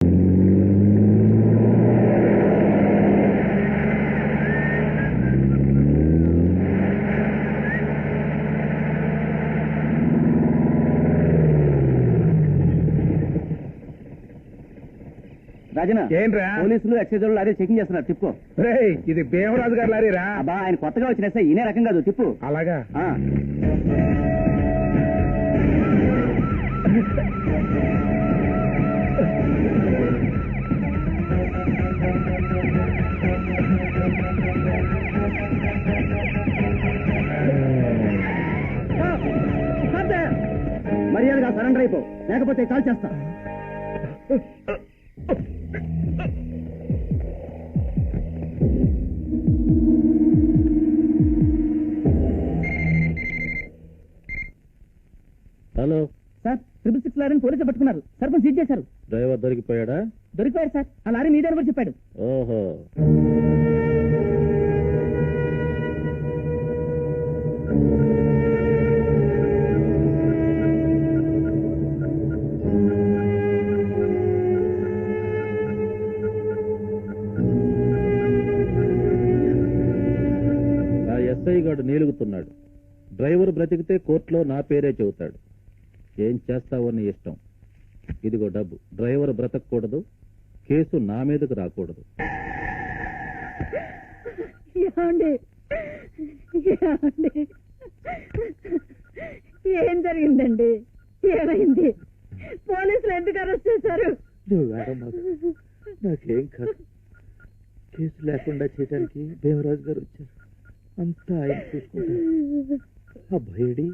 రాజనా ఏంట్రా పోలీసులు excise lorry checking చేస్తున్నారు తిప్పు. ఇది భీమరాజు గారి లారీ రా. అబ్బా ఆయన కొత్తగా వచ్చిన సార్ ఈయనే రకం కాదు తిప్పు. అలాగా మర్యాదగా సరెండర్ అయిపో, లేకపోతే కాల్ చేస్తా. హలో సార్, 666 లారీని పోలీసులు పట్టుకున్నారు. సర్పంచ్ సీజ్ చేశారు. డ్రైవర్ దొరికిపోయాడా? దొరికిపోయారు సార్. ఆ లారీ మీదే కూడా చెప్పాడు. ఓహో, ఆ ఎస్ఐ గాడు నీలుగుతున్నాడు. డ్రైవర్ బ్రతికితే కోర్టులో నా పేరే చెబుతాడు. ఏం చేస్తావో నీ ఇష్టం. ఇదిగో డబ్బు. డ్రైవర్ బ్రతకూడదు, కేసు నా మీదకు రాకూడదు. ఏం జరిగిందండి? ఏమైంది? పోలీసులు ఎందుకు అరెస్ట్ చేశారు? నాకేం కాదు. కేసు లేకుండా చేయడానికి దేవరాజు గారు వచ్చారు. అంతా ఆయన చూసుకుంటారు. అబ్బాయిడి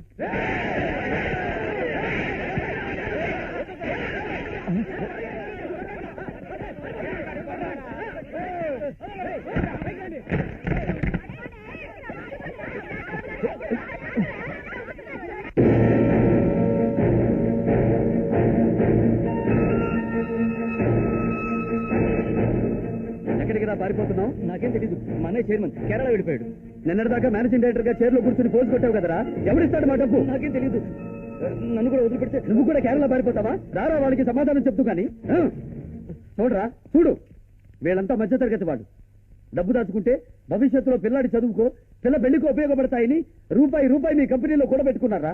ఎక్కడికి రా పారిపోతున్నావు? నాకేం తెలీదు. మా అన్నయ్య చైర్మన్ కేరళ వెళ్ళిపోయాడు. నిన్నటిదాకా మేనేజింగ్ డైరెక్టర్ గా చైర్లో కూర్చొని పోజు కొట్టావు కదరా, ఎవరిస్తాడు మా డబ్బు? నాకేం తెలీదు. నన్ను కూడా వదిలిపెడితే నువ్వు కూడా కేరళ పారిపోతావా? రారా వాళ్ళకి సమాధానం చెప్తూ కానీ. చూడరా చూడు, వీళ్ళంతా మధ్యతరగతి వాడు. డబ్బు దాచుకుంటే భవిష్యత్తులో పిల్లాడి చదువుకో, పిల్ల పెళ్లికి ఉపయోగపడతాయని రూపాయి రూపాయి మీ కంపెనీలో కూడా పెట్టుకున్నారా?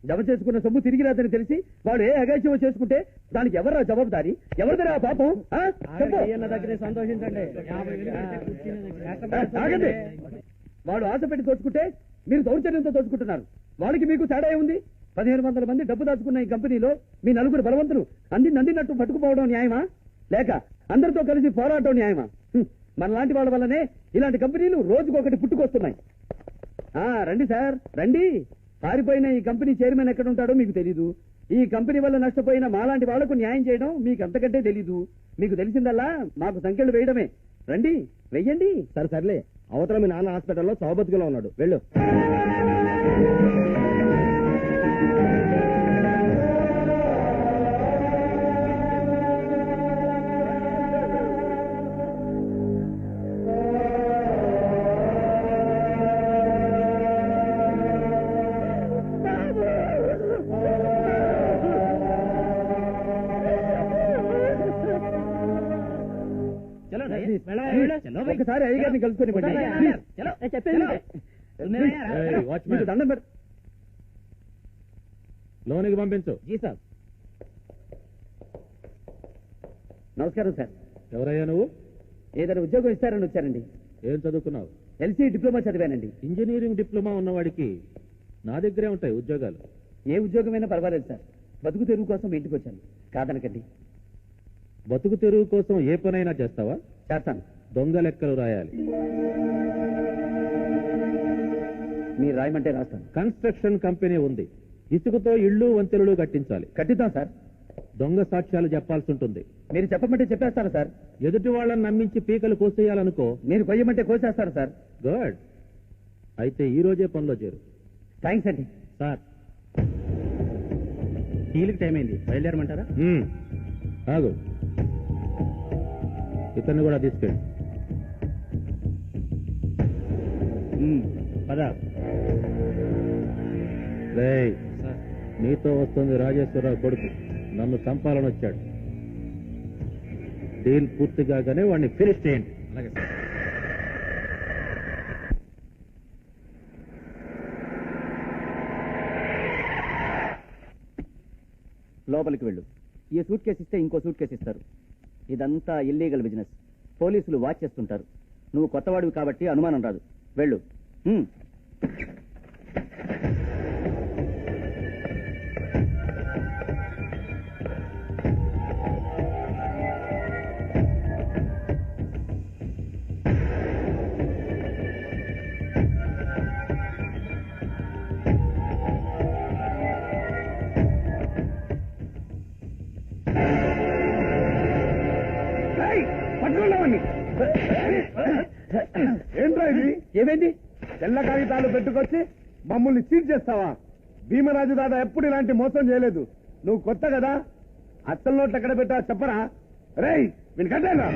జమ చేసుకున్న సొమ్ము తిరిగి రాదని తెలిసి వాడు ఏ అగాచ్యం చేసుకుంటే దానికి ఎవరా జవాబుదారి? ఎవరిదరా పాపం? సంతోషించండి. వాడు ఆశ పెట్టి దోచుకుంటే మీరు దౌర్జన్యంతో దోచుకుంటున్నారు. వాడికి మీకు తేడా ఏముంది? 1500 మంది డబ్బు దాచుకున్న ఈ కంపెనీలో మీ నలుగురు బలవంతులు అందినట్టు పట్టుకుపోవడం న్యాయమా, లేక అందరితో కలిసి పోరాటం న్యాయమా? మనలాంటి వాళ్ళ వల్లనే ఇలాంటి కంపెనీలు రోజుకొకటి పుట్టుకొస్తున్నాయి. రండి సార్ రండి. పారిపోయిన ఈ కంపెనీ చైర్మన్ ఎక్కడ ఉంటాడో మీకు తెలీదు. ఈ కంపెనీ వల్ల నష్టపోయిన మాలాంటి వాళ్లకు న్యాయం చేయడం మీకు అంతకంటే తెలీదు. మీకు తెలిసిందల్లా మాకు సంఖ్యలు వేయడమే. రండి వెయ్యండి. సర్లే, అవతల మీ నాన్న హాస్పిటల్లో సౌబతిలో ఉన్నాడు, వెళ్ళు. ఒకసారి అయ్యగారిని కలుసుకొని దండం పెట్టు. లోనికి పంపించు. నమస్కారం సార్. ఎవరయ్యా నువ్వు? ఏదైనా ఉద్యోగం ఇస్తారని వచ్చారండి. ఏం చదువుకున్నావు? LC డిప్లొమా చదివానండి. ఇంజనీరింగ్ డిప్లొమా ఉన్నవాడికి నా దగ్గరే ఉంటాయి ఉద్యోగాలు. ఏ ఉద్యోగమైనా పర్వాలేదు సార్. బతుకు తెరువు కోసం ఇంటికి వచ్చాను, కాదనకండి. బతుకు తెరువు కోసం ఏ పనైనా చేస్తావా? చేస్తాను. దొంగ లెక్కలు రాయాలి. మీరు రాయమంటే రాస్తాను. కన్స్ట్రక్షన్ కంపెనీ ఉంది. ఇసుకతో ఇళ్ళు వంతెనలు కట్టించాలి. కట్టిద్దాం సార్. దొంగ సాక్ష్యాలు చెప్పాల్సి ఉంటుంది. మీరు చెప్పమంటే చెప్పేస్తాను సార్. ఎదుటి వాళ్ళని నమ్మించి పీకలు కోసేయాలనుకో. మీరు కొయ్యమంటే కోసేస్తాను సార్. గుడ్. అయితే ఈ రోజే పనిలో చేరు. థ్యాంక్స్ అండి. సార్, టీలకు టైం అయింది, బయలుదేరమంటారా? ఆగు, ఇతన్ని కూడా తీసుకెళ్ళి. పదా. రేయ్, నీతో వస్తుంది రాజేశ్వరరావు కొడుకు. నన్ను చంపాలని వచ్చాడు. డీల్ పూర్తి కాగానే వాడిని ఫినిష్ చేయండి. అలాగే సార్. లోపలికి వెళ్ళు. ఈ సూట్ కేసు ఇస్తే ఇంకో సూట్ కేసు ఇస్తారు. ఇదంతా ఇల్లీగల్ బిజినెస్. పోలీసులు వాచ్ చేస్తుంటారు. నువ్వు కొత్తవాడివి కాబట్టి అనుమానం రాదు. వెళ్ళు. ఏంట్రా ఇది? ఏమైంది? తెల్ల కాగితాలు పెట్టుకొచ్చి మమ్మల్ని చీట్ చేస్తావా? భీమరాజు దాదా ఎప్పుడు ఇలాంటి మోసం చేయలేదు. నువ్వు కొత్త కదా, అత్తల నోట్లు ఎక్కడ పెట్టా చెప్పరా? రేయ్ వీని కట్టేరా.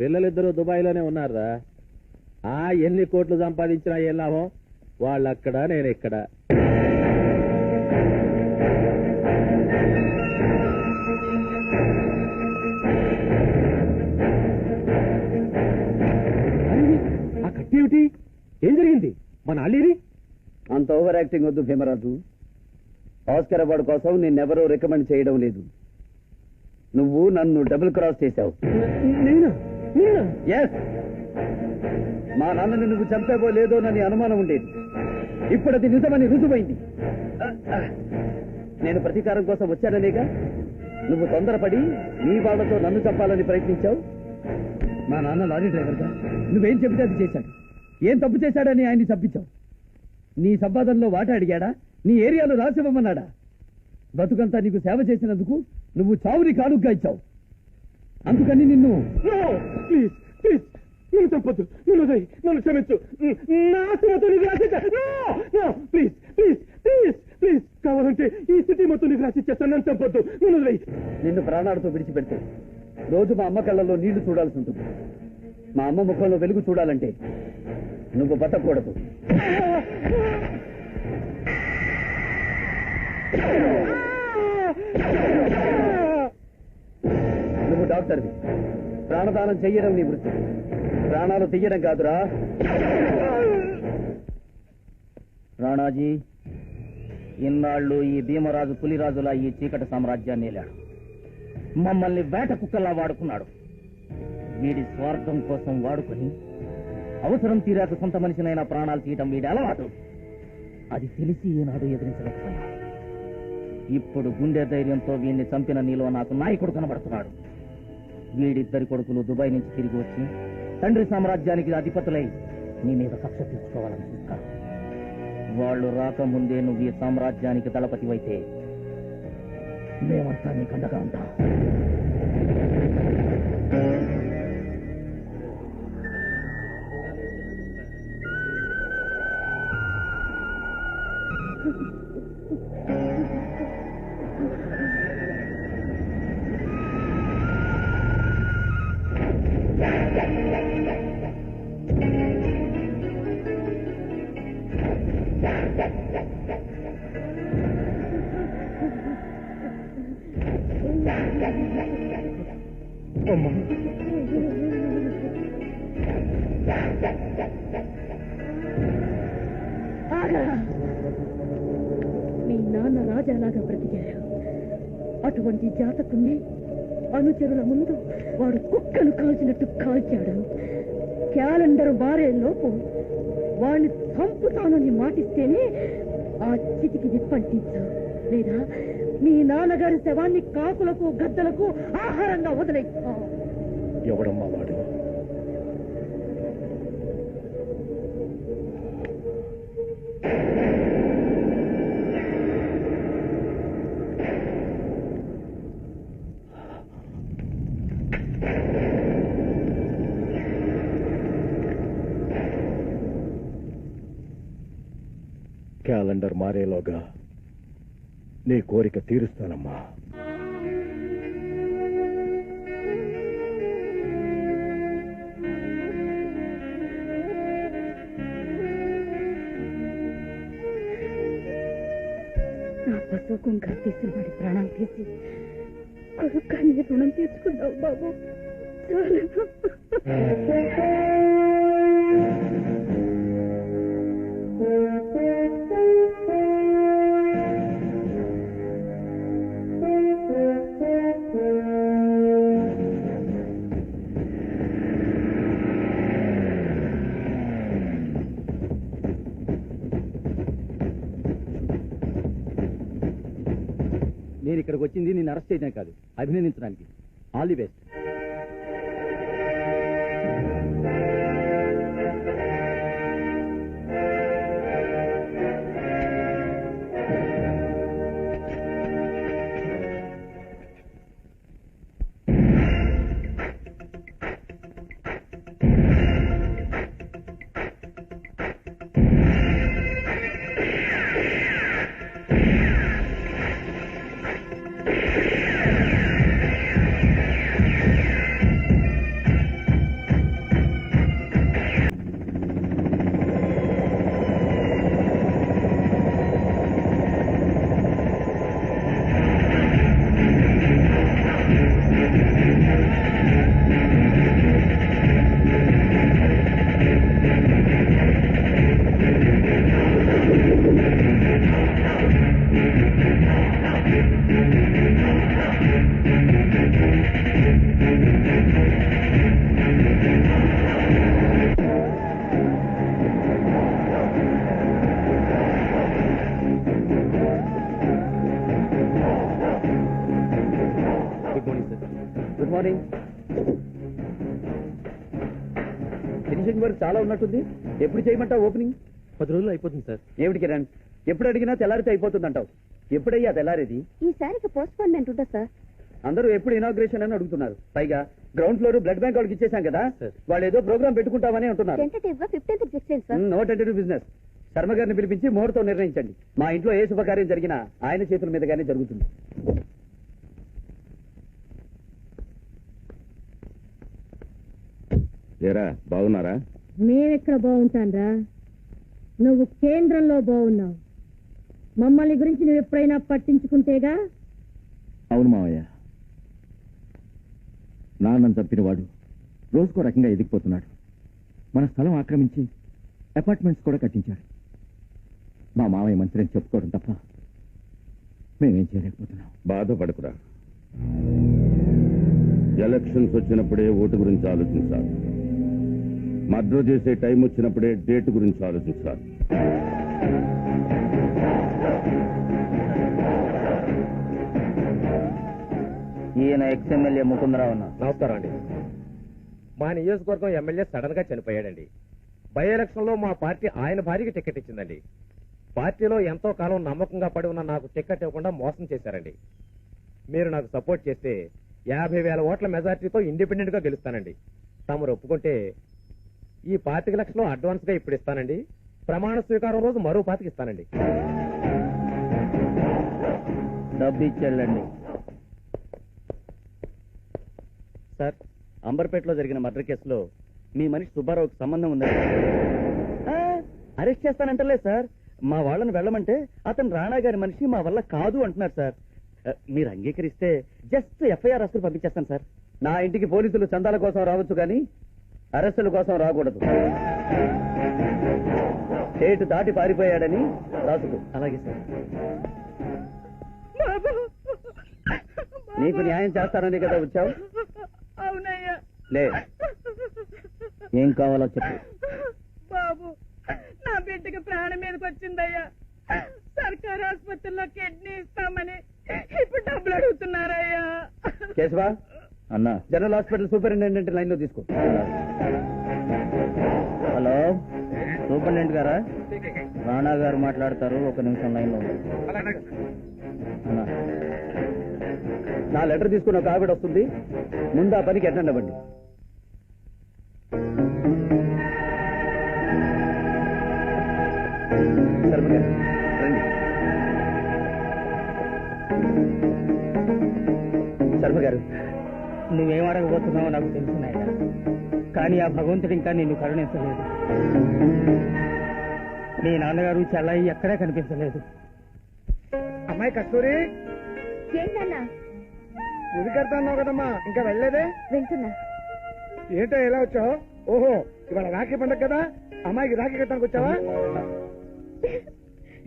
పిల్లలిద్దరూ దుబాయ్లోనే ఉన్నారా? ఎన్ని కోట్లు సంపాదించినా ఏం లాభం? వాళ్ళక్కడ, నేను ఇక్కడ. ఆ కట్టేమిటి? ఏం జరిగింది? మన అల్లీరి అంత ఓవర్ యాక్టింగ్ వద్దు భీమరాజు. ఆస్కర్ అవార్డు కోసం నిన్నెవరూ రికమెండ్ చేయడం లేదు. నువ్వు నన్ను డబుల్ క్రాస్ చేశావు. ఎస్, మా నాన్నని నువ్వు చంపేవో లేదోనని అనుమానం ఉండేది. ఇప్పుడు అది నిజమని రుజువైంది. నేను ప్రతీకారం కోసం వచ్చాననేగా నువ్వు తొందరపడి నీ వాళ్ళతో నన్ను చంపాలని ప్రయత్నించావు. మా నాన్న లారీ డ్రైవర్గా నువ్వేం చెబితే అది చేశాడు. ఏం తప్పు చేశాడని ఆయన్ని చంపించావు. నీ సంపాదనలో వాటా అడిగాడా? నీ ఏరియాలో రాసివ్వమన్నాడా? బతుకంతా నీకు సేవ చేసినందుకు నువ్వు చావుని కానుగ్గా ఇచ్చావు. అందుకని నిన్ను ప్లీజ్ ప్లీజ్ నన్ను చంపొద్దు, నన్ను క్షమించు. నా ఆస్తి నీకు రాసిచ్చా. ప్లీజ్ ప్లీజ్ ప్లీజ్ ప్లీజ్, కావాలంటే ఈ సిటీ మొత్తం నీకు రాసిచ్చేస్తాను. నన్ను చంపొద్దు, నన్ను వదిలేయ్. నిన్ను ప్రాణాలతో విడిచిపెడితే రోజు మా అమ్మ కళ్ళల్లో నీళ్లు చూడాల్సి ఉంటుంది. మా అమ్మ ముఖంలో వెలుగు చూడాలంటే నువ్వు బతకూడదు. నువ్వు డాక్టర్వి, ప్రాణదానం చెయ్యడం నీ వృత్తి, ప్రాణాలు తీయడం కాదురా. రాణాజీ, ఇన్నాళ్ళు ఈ భీమరాజు పులిరాజులా ఈ చీకటి సామ్రాజ్యాన్ని ఏలాడు. మమ్మల్ని వేట కుక్కల్లా వాడుకున్నాడు. వీడి స్వార్థం కోసం వాడుకొని అవసరం తీరాక సొంత మనిషినైనా ప్రాణాలు తీయటం వీడి అలవాటు. అది తెలిసి ఈనాడు ఎదిరించలేకపోయాడు. ఇప్పుడు గుండె ధైర్యంతో వీడిని చంపిన నీలో నాకు నాయకుడు కనబడుతున్నాడు. వీడిద్దరి కొడుకులు దుబాయ్ నుంచి తిరిగి వచ్చి తండ్రి సామ్రాజ్యానికి అధిపతులై నీ మీద కక్ష తీసుకోవాలని చూస్తారు. వాళ్ళు రాకముందే నువ్వు ఈ సామ్రాజ్యానికి దళపతివైతే మేమంతా నీకు అండగా ఉంటాం. మీ నాన్న రాజాలాగా బ్రతికారు. అటువంటి జాతకుని అనుచరుల ముందు వాడు కుక్కను కాల్చినట్టు కాల్చాడు. క్యాలెండర్ మారేలోపు వాడిని చంపుతానని మాటిస్తేనే ఆ చితికి విప్పంటించు, లేదా మీ నాన్నగారి శవాన్ని కాకులకు గద్దలకు ఆహారంగా వదిలేస్తా. ఎవడమ్మా వాడు? క్యాలెండర్ మారేలోగా నీ కోరిక తీరుస్తానమ్మా. నా పశువుకం తీసిన వాడి ప్రాణాలు తీసి కొడుకాన్ని రుణం తీర్చుకున్నావు బాబు. నేను ఇక్కడికి వచ్చింది నిన్ను అరెస్ట్ చేయడం కాదు, అభినందించడానికి. All the best. Good morning. Finishing work చాలా ఉన్నట్టుంది. ఎప్పుడు చేయమంటావు ఓపెనింగ్? 10 రోజులు అయిపోతుంది సార్. ఏమిటి కిరణ్, ఎప్పుడు అడిగినా తెల్లారితే అయిపోతుంది అంటావు. ఎప్పుడయ్యా తెల్లారేది? ఈసారికి పోస్ట్ పోన్మెంట్ ఉందా సార్? అందరూ ఎప్పుడు ఇనాగ్రేషన్ అని అడుగుతున్నారు. పైగా గ్రౌండ్ ఫ్లోర్ బ్లడ్ బ్యాంక్ వాళ్ళకి ఇచ్చేసాం కదా, వాళ్ళు ఏదో ప్రోగ్రామ్ పెట్టుకుంటామని అంటున్నారు. No tentative business. శర్మ గారిని పిలిపించి ముహూర్తం నిర్ణయించండి. మా ఇంట్లో ఏ శుభకార్యం జరిగినా ఆయన చేతుల మీదుగానే జరుగుతుంది. ఏరా బాగున్నారా? మేమెక్కడ బాగుంటాన్రా, నువ్వు కేంద్రంలో బాగున్నావు. మమ్మల్ని గురించి నువ్వు ఎప్పుడైనా పట్టించుకుంటేగా. అవును మావయ్య, నాన్నను చంపినవాడు రోజుకో రకంగా ఎదిగిపోతున్నాడు. మన స్థలం ఆక్రమించి అపార్ట్మెంట్స్ కూడా కట్టించాడు. మా మావయ్య మంచిదని చెప్పుకోవడం తప్ప మేమేం చేయలేకపోతున్నాం. బాధపడకురా. ఎలక్షన్స్ వచ్చినప్పుడే ఓటు గురించి ఆలోచించాలి. మర్డర్ చేసే టైం వచ్చినప్పుడే డేట్ గురించి ఆలోచించాలి. ఈయన ఎక్స్ఎమ్మెల్యే ముకుందరావు. నమస్కారం అండి. మా నియోజకవర్గం ఎమ్మెల్యే సడన్ గా చనిపోయాడండి. బై ఎలక్షన్ లో మా పార్టీ ఆయన భార్యకి టికెట్ ఇచ్చిందండి. పార్టీలో ఎంతో కాలం నమ్మకంగా పడి ఉన్న నాకు టికెట్ ఇవ్వకుండా మోసం చేశారండి. మీరు నాకు సపోర్ట్ చేస్తే 50,000 ఓట్ల మెజార్టీతో ఇండిపెండెంట్ గా గెలుస్తానండి. తమరు ఒప్పుకుంటే ఈ 25 లక్షలు అడ్వాన్స్ గా ఇప్పుడు ఇస్తానండి. ప్రమాణ స్వీకారం రోజు మరో 25 ఇస్తానండి. డబ్బు ఇచ్చేళ్ళండి. సార్, అంబర్పేటలో జరిగిన మర్డర్ కేసులో మీ మనిషి సుబ్బారావుకి సంబంధం ఉందండి. అరెస్ట్ చేస్తానంటలేదు సార్. మా వాళ్ళని వెళ్ళమంటే అతను రాణా గారి మనిషి, మా వల్ల కాదు అంటున్నారు సార్. మీరు అంగీకరిస్తే జస్ట్ ఎఫ్ఐఆర్ రాసుకుని పంపించేస్తాను సార్. నా ఇంటికి పోలీసులు చందాల కోసం రావచ్చు కానీ అరెస్టుల కోసం రాకూడదు. స్టేట్ దాటి పారిపోయాడని రాసుకో. అలాగే సార్. నీకు న్యాయం చేస్తానని కదా వచ్చావు? అవునయ్యా. లే, ఏం కావాలో చెప్పు. బాబు, నా బిడ్డకి ప్రాణం మీదకి వచ్చిందయ్యా. సర్కారు ఆసుపత్రిలో కిడ్నీ ఇస్తామని ఇప్పుడు డబ్బులు అడుగుతున్నారయ్యా. కేశవా అన్నా, జనరల్ హాస్పిటల్ సూపరింటెండెంట్ లైన్ లో తీసుకో. హలో, సూపరింటెండెంట్ గారా? రాణా గారు మాట్లాడతారు, 1 నిమిషం లైన్ లో. నా లెటర్ తీసుకున్న ఒక ఆవిడ వస్తుంది, ముందు ఆ పనికి అటెండ్ అవ్వండి. శర్మ గారు రండి. శర్మ గారు, నువ్వేం అడగబోతున్నావో నాకు తెలుసున్నాయా, కానీ ఆ భగవంతుడు ఇంకా నిన్ను కరుణించలేదు. నీ నాన్నగారు చెల్లయ్య ఎక్కడే కనిపించలేదు. అమ్మాయి కస్తూరి, ఏంటన్నా? ముది కడతాన్నావు కదమ్మా, ఇంకా వెళ్ళలేదే? వింటున్నా. ఏంటో ఎలా వచ్చావు? ఓహో, ఇవాళ రాఖీ పండుగ కదా, అమ్మాయికి రాఖీ కట్టడానికి వచ్చావా?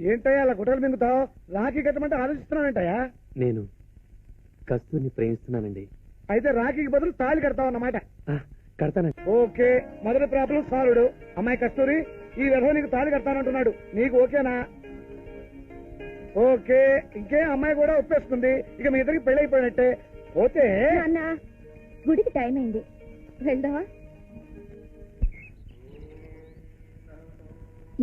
ఏంటయ్యా అలా గుట్టలు మింగుతావు? రాఖీ కట్టమంటే ఆలోచిస్తున్నావేంటయ్యా? నేను కస్తూరిని ప్రేమిస్తున్నానండి. అయితే రాఖీకి బదులు తాళి కడతావు అన్నమాట. కడతానండి. ఓకే, మొదటి ప్రాబ్లం సాల్వ్డ్. అమ్మాయి కస్తూరి, ఈ విధంగా నీకు తాళి కడతానంటున్నాడు, నీకు ఓకేనా? ఓకే, ఇంకే అమ్మాయి కూడా ఒప్పేస్తుంది. ఇక మీ ఇద్దరికి పెళ్లి అయిపోయినట్టే. పోతే అన్నా, గుడికి టైం అయింది, వెళ్దావా?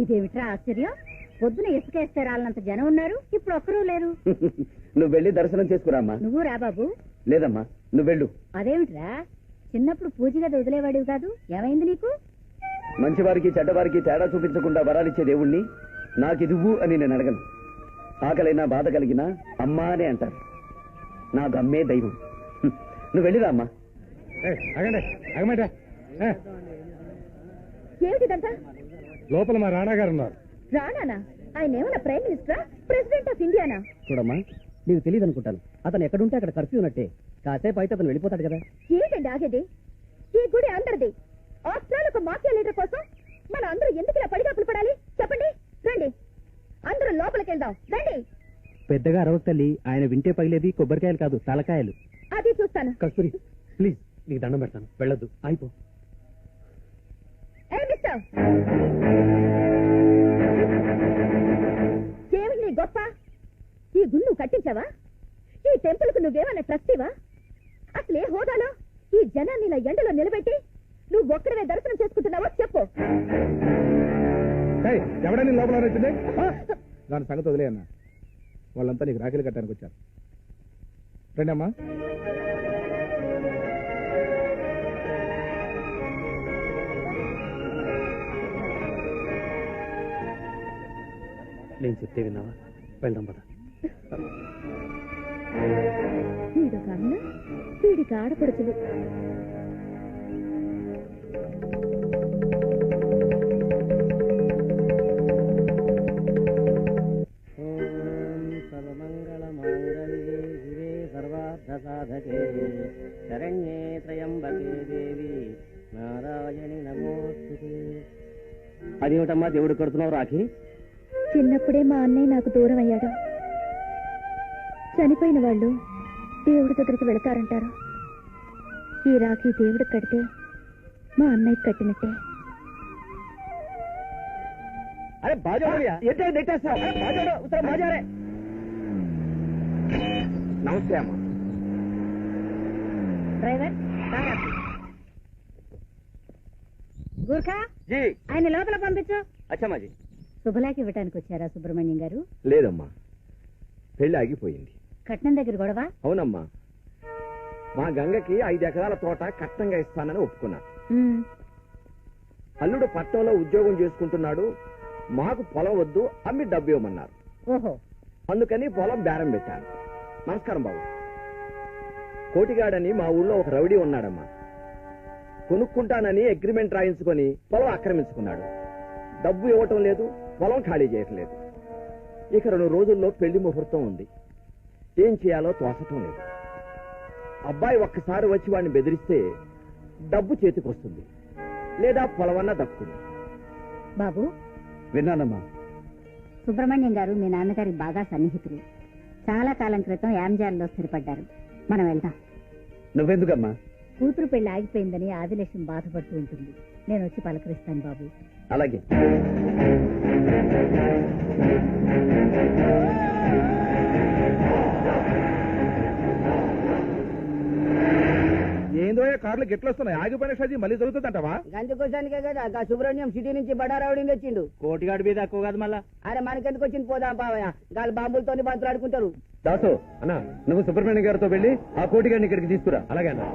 ఇదేమిట్రా ఆశ్చర్యం, పొద్దున ఇసుకేస్తే రాళ్ళంత జనం ఉన్నారు, ఇప్పుడు ఒక్కరూ లేరు. నువ్వు వెళ్ళి దర్శనం చేసుకురామ్మా. నువ్వు రా బాబు. లేదమ్మా, నువ్వు వెళ్ళు. అదేమిట్రా, చిన్నప్పుడు పూజ గది వదిలేవాడివి కాదు, ఏమైంది నీకు? మంచివారికి చెడ్డవారికి తేడా చూపించకుండా వరాలిచ్చే దేవుణ్ణి నాకిదివ్వు అని నేను అడగను. ఆకలైనా బాధ కలిగినా అమ్మా అనే అంటారు. నాకు అమ్మే దైవం. నువ్వు వెళ్ళిరా అమ్మా. అగండి, అగమంటే ఏమిటిదంతా? లోపల మా రాణా గారు ఉన్నారు. రానానా? ఆయన ఏమన్నా ప్రైమ్ మినిస్టరా, ప్రెసిడెంట్ ఆఫ్ ఇండియానా? చూడమ్మా, నీకు తెలియదు అనుకుంటాను. అతను ఎక్కడుంటే అక్కడ కర్ఫ్యూ ఉన్నట్టే. కాసేపు అయితే అతను వెళ్ళిపోతాడు కదా. ఏంటండి ఆగేది? ఈ గుడి అందరిది. ఆస్ట్రేలియా ఒక మాఫియా లీడర్ కోసం మన అందరూ ఎందుకు ఇలా పడిగాపులు పడాలి? చెప్పండి. రండి, అందరూ లోపలికి వెళ్దాం. రండి. పెద్దగా అరవకు తల్లి, ఆయన వింటే పగిలేది కొబ్బరికాయలు కాదు, తలకాయలు. అది చూస్తాను. కస్తూరి, ప్లీజ్ నీకు దండం పెడతాను, వెళ్ళొద్దు, అయిపో. ఏ మిస్టర్, ఏమిటి నీ గొప్ప? ఈ గుళ్ళు నువ్వు కట్టించావా? ఈ టెంపుల్ కు నువ్వేమన్నా ట్రస్టీవా? అసలు ఏ హోదాలో ఈ జనాన్ని ఇలా ఎండలో నిలబెట్టి నువ్వు ఒక్కడవే దర్శనం చేసుకుంటున్నావో చెప్పు. ఎవడని లోపల వచ్చింది? దాని సంగతి వదిలే అన్న, వాళ్ళంతా నీకు రాఖీలు కట్టడానికి వచ్చారు. రండి అమ్మా. నేను చెప్తే విన్నావా? వెళ్దాం పద. వీడు కన్న వీడికి ఆడపడుచులు. శరణ్యే త్రయంబకే దేవి నారాయణి నమోస్తుతే. అదేమిటమ్మా దేవుడు కడుతున్నావు రాఖీ? చిన్నప్పుడే మా అన్నయ్య నాకు దూరం అయ్యాడు. చనిపోయిన వాళ్ళు దేవుడి దగ్గరికి వెళతారంటారు. ఈ రాఖీ దేవుడికి కడితే మా అన్నయ్య కట్టినట్టే. అరే బాజా నెట్టేస్తా. బాజారే. నమస్తే అమ్మా. డ్రైవర్ గూర్ఖా జీ. ఆయన లోపల పంపించు. అచ్చమ్మాజీ. శుభలేఖ ఇవ్వటానికి వచ్చారా సుబ్రహ్మణ్యం గారు? లేదమ్మా, పెళ్లి ఆగిపోయింది. కట్నం దగ్గర గొడవ? అవునమ్మా, మా గంగకి 5 ఎకరాల తోట కట్నంగా ఇస్తానని ఒప్పుకున్నా. అల్లుడు పట్టణంలో ఉద్యోగం చేసుకుంటున్నాడు. మాకు పొలం వద్దు, అమ్మి డబ్బు ఇవ్వమన్నారు. ఓహో, అందుకని పొలం బేరం పెట్టాను. నమస్కారం బాబు. కోటిగాడని మా ఊళ్ళో ఒక రౌడీ ఉన్నాడమ్మా. కొనుక్కుంటానని అగ్రిమెంట్ రాయించుకొని పొలం ఆక్రమించుకున్నాడు. డబ్బు ఇవ్వటం లేదు, పొలం ఖాళీ చేయట్లేదు. ఇక 2 రోజుల్లో పెళ్లి ముహూర్తం ఉంది. ఏం చేయాలో తోచటం లేదు. అబ్బాయి ఒక్కసారి వచ్చి వాడిని బెదిరిస్తే డబ్బు చేతికొస్తుంది, లేదా పొలమన్నా దక్కుతుంది. బాబు. విన్నానమ్మా. సుబ్రహ్మణ్యం గారు మీ నాన్నగారికి బాగా సన్నిహితులు. చాలా కాలం క్రితం యాంజాల్లో స్థిరపడ్డారు. మనం వెళ్దాం. నువ్వెందుకమ్మా? కూతురు పెళ్లి ఆగిపోయిందని ఆదిలక్ష్మి బాధపడుతూ ఉంటుంది. నేను వచ్చి పలకరిస్తాను బాబు. అలాగే. ఏందో కార్లు గిట్లు వస్తున్నాయి, ఆగిపోయిన షాజీ మళ్ళీ జరుగుతుందంటవా? గంజకోశానికే కదా సుబ్రహ్మణ్యం సిటీ నుంచి బడారావుడిని వచ్చిండు. కోటిగాడి మీద తక్కువ కాదు మళ్ళా. అరే మనకెందుకు వచ్చింది, పోదాం పావయ్య. గాలి బాంబులతోని బంతులు ఆడుకుంటారు. దాసు అన్నా, నువ్వు సుబ్రహ్మణ్యం గారితో వెళ్ళి ఆ కోటిగాడిని ఇక్కడికి తీసుకురా. అలాగే అన్న,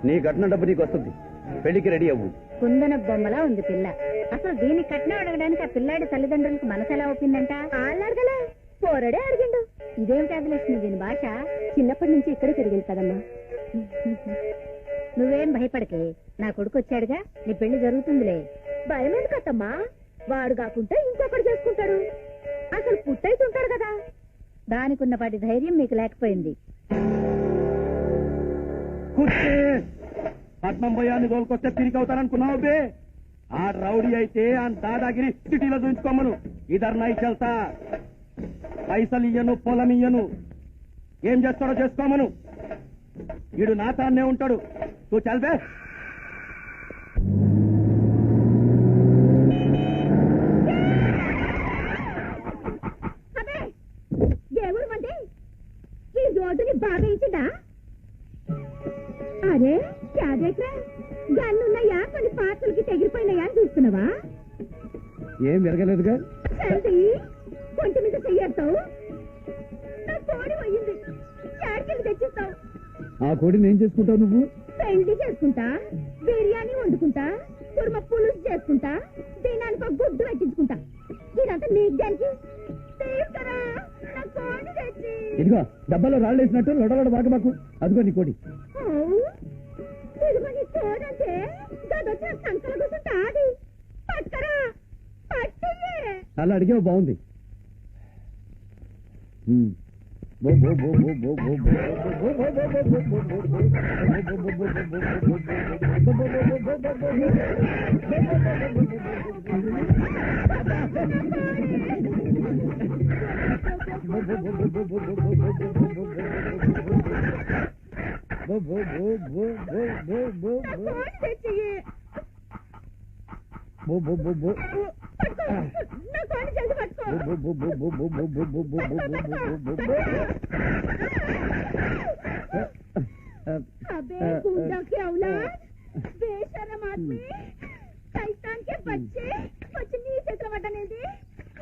నీ కట్నం డబ్బు నీకు వస్తుంది. పెళ్లికి రెడీ అవ్వు. కుందన బొమ్మలా ఉంది పిల్ల. అసలు దీని కట్నం అడగడానికి ఆ పిల్లాడి తల్లిదండ్రులకు మనసు ఎలా ఒప్పిందంట? అడగలే, పోరడే అడిగిండు. ఇదేమిటి ఆదిలక్ష్మి దీని భాష? చిన్నప్పటి నుంచి ఇక్కడే పెరిగింది కదమ్మా. నువ్వేం భయపడకే, నా కొడుకు వచ్చాడుగా, నీ పెళ్లి జరుగుతుందిలే. భయం ఎందుకమ్మా? వాడు కాకుంటే ఇంకొకటి చేసుకుంటాడు. అసలు పుట్టయితుంటాడు కదా. దానికున్న పాటి ధైర్యం మీకు లేకపోయింది. పట్నం పోయాన్ని తోలుకొస్తే తిరిగి అవుతారనుకున్నావు బే? ఆ రౌడీ అయితే ఆ దాదాగిరి సిటీలో చూపించుకోమను. ఇద్దరు నై చెల్తా, పైసలు ఇయ్యను, పొలం ఇయ్యను. ఏం చేస్తాడో చేసుకోమను. వీడు నా తాన్నే ఉంటాడు. నువ్వు చల్బే. ఎవరు మంది ఈ రోడ్డుని బాగా ఇచ్చిందా? అరే గన్నున్నాయా? కొన్ని పాత్రలకి తెగిరిపోయినాయా అని చూస్తున్నావా? ఏం జరగలేదుగా. కొంచెం మీద చెయ్యొస్తావు. నా కోడి పోయింది, చాడికెళ్ళి తెచ్చిస్తావు. ఆ కోడిని ఏం చేసుకుంటావు నువ్వు? పెళ్లి చేసుకుంటా, బిర్యానీ వండుకుంటా, కుర్మ పులుసు చేసుకుంటా, దీనానికి ఒక గుడ్డు పెట్టించుకుంటా. ఇదంతా నీకు దానికి తీసుకురా. నా కోడి తెచ్చి. ఇదిగో డబ్బాలో రాళ్ళు వేసినట్టు లొడలొడ బాగబాకు. అదిగో నీ కోడి. ఇదిగో నీ కోడంటే గదొచ్చిన సంకల కూర్చుంటా. అది పట్టుకరా, పట్టియే. అలా అడిగావు, బాగుంది.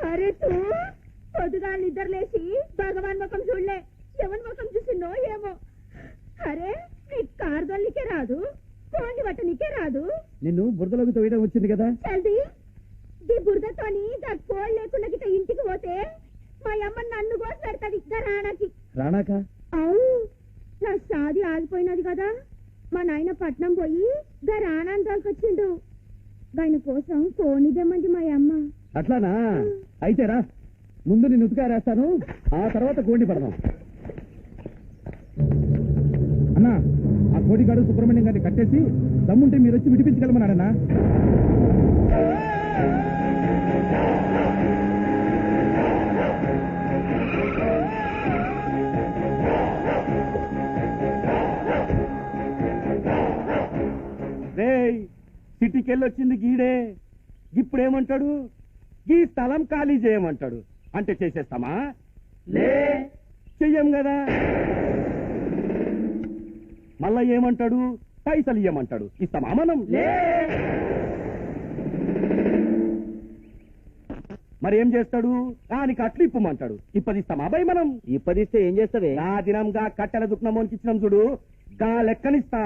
అరే తూ పొద్దుగా నిద్రలేసి భగవాన్ ముఖం చూడలే, ఎవరి ముఖం చూసిందో ఏమో. కాదు నిన్ను బురదలోకి తోయడం వచ్చింది కదా. చల్ది ఈ బురదతోని కోళ్ళు లేకుండా గిట్ట ఇంటికి పోతే మా అమ్మ నన్ను కోసి పెడతాది రాణాకి. రాణాక అవు నా షాది ఆగిపోయినది కదా, మా నాయన పట్నం పోయి రాణాన్ని తోలుకొచ్చిండు. ఆయన కోసం కోణిదమ్మంది మా అమ్మ. అట్లానా? అయితే రా, ముందు నేను ఉతికారేస్తాను, ఆ తర్వాత కోడి పడదాం. అన్నా, ఆ కోడిగాడు సుబ్రహ్మణ్యం గారిని కట్టేసి దమ్ముంటే మీరు వచ్చి విడిపించగలమన్నాడన్నా. సిటీకి వెళ్ళొచ్చింది గీడే, ఇప్పుడేమంటాడు? ఈ స్థలం ఖాళీ చేయమంటాడు. అంటే చేసేస్తామా? లే, చెయ్యం కదా. మళ్ళా ఏమంటాడు? పైసలు ఇయ్యమంటాడు. ఇస్తామా మనం? లే. మరి ఏం చేస్తాడు? దానికి అట్లు ఇప్పమంటాడు. ఇప్పదిస్తామా అబ్బాయి మనం? ఇప్పదిస్తే ఏం చేస్తావే? నా దినంగా కట్టెల దుఃఖమోనికి ఇచ్చినాం చూడు, గా లెక్కనిస్తా.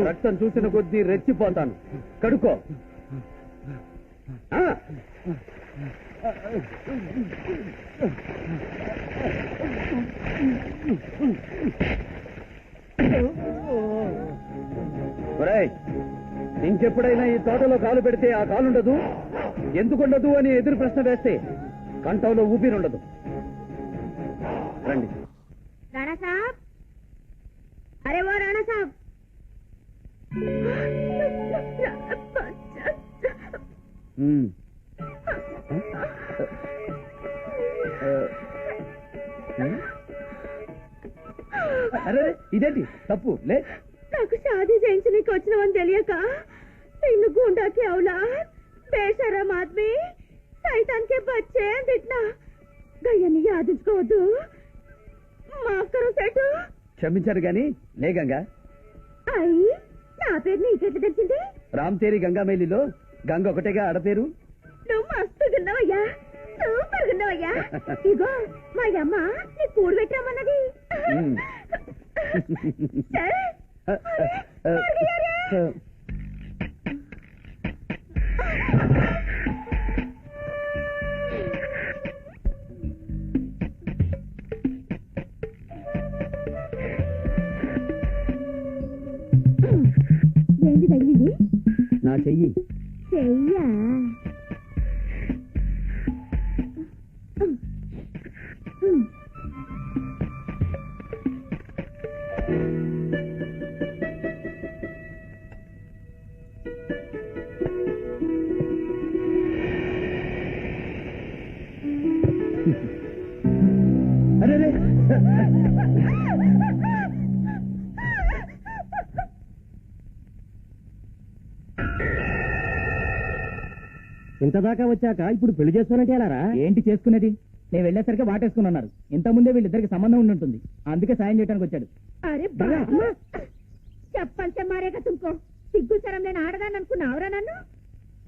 రక్తం చూసిన కొద్దీ రెచ్చిపోతాను. కడుకో. ఇంకెప్పుడైనా ఈ తోటలో కాలు పెడితే ఆ కాలుండదు, ఎందుకుండదు అని ఎదురు ప్రశ్న వేస్తే కంఠంలో ఊపిరుండదు. రండి. రాణా సాబ్, అరే ఓ రాణా సాబ్. అరే ఇదేంటి తప్పు లే. నాకు షాదీ చేయించడానికి వచ్చినవని తెలియక నిన్ను గుండాకి అవులా బేషరం ఆద్మీ సైతాన్కే బచ్చే తిట్లా. గయ్యని యాదించుకోవద్దు. మాఫ్ కరో సెటు. క్షమించారు గాని లే గంగా. అయ్యి నా పేరు నీకెట్లా తెలిసింది? రామ్ తేరి గంగా మేలిలో గంగ ఒకటేగా ఆడపేరు. నువ్వు మస్తు గున్నావయ్యా, సూపర్ గున్నావయ్యా. ఇగో మా అమ్మ నీ కూడు పెట్టామన్నది. నా చెయ్యి. చెయ్యా? అరే ఇంతదాకా వచ్చాక ఇప్పుడు పెళ్లి చేసుకున్నట్టు ఎలారా? ఏంటి చేసుకునేది? నేను వెళ్ళేసరికి వాటేసుకున్నారు. ఇంతకుముందే వీళ్ళిద్దరికి సంబంధం ఉండి ఉంటుంది, అందుకే సాయం చేయడానికి వచ్చాడు. అరే చెప్పాల్సే మారేగా తుమ్కో. సిగ్గుసరం నేను ఆడదాన్ని అనుకున్నావురా నన్ను?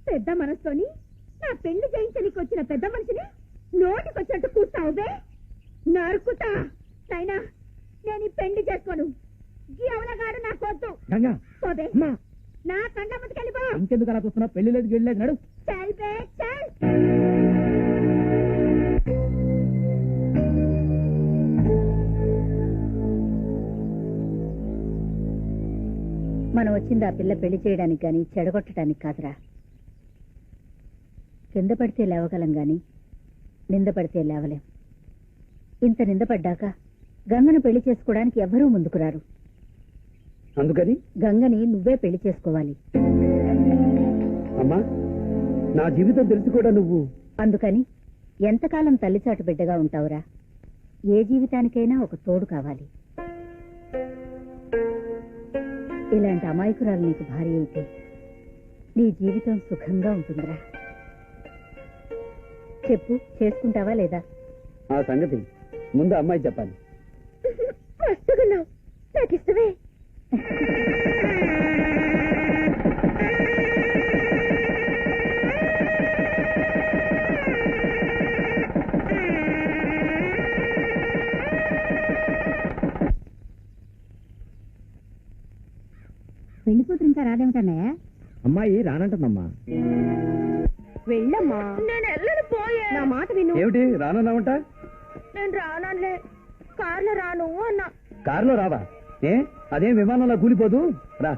పెద్ద మనసుతోని నా పెళ్లి చేయించడానికి వచ్చిన పెద్ద మనిషిని నోటికొచ్చినట్టు కూర్చావుబే. నరుకుతా నైనా. నేను ఈ పెళ్లి చేసుకోను. ఈ అవలగాడు నా కొద్దు. గంగా పోబే, నా కండ ముందుకెళ్ళిపో. ఇంకెందుకు అలా చూస్తున్నావు? పెళ్లి లేదు గిళ్ళి లేదు, నడు. చల్ బే చల్. మనం వచ్చింది ఆ పిల్ల పెళ్లి చేయడానికి గాని చెడగొట్టడానికి కాదురా. కింద పడితే లేవగలం గాని నింద పడితే లేవలేం. ఇంత నిందపడ్డాక గంగను పెళ్లి చేసుకోవడానికి ఎవ్వరూ ముందుకురారు. అందుకని గంగని నువ్వే పెళ్లి చేసుకోవాలి. అమ్మా, నా జీవితం తెలిసి కూడా నువ్వు. అందుకని ఎంతకాలం తల్లిచాటు బిడ్డగా ఉంటావురా? ఏ జీవితానికైనా ఒక తోడు కావాలి. ఇలాంటి అమాయకురాలు నీకు భార్య అయితే నీ జీవితం సుఖంగా ఉంటుందిరా. చెప్పు, చేసుకుంటావా లేదా? ఆ సంగతి ముందు అమ్మాయి చెప్పాలి. నాకు ఇష్టమే. పెళ్లి కూతురు ఇంకా రాదేమిటన్నయ్య? అమ్మాయి రానంటుందమ్మా. వెళ్ళమ్మా. నేను వెళ్ళను, పోయే. నా మాట విను. ఏమిటి రానన్నావంట? నేను రానలే, కార్లో రాను అన్నా. కారులో రావా? ఏ అదేం విమానంలో కూలిపోదు, రా.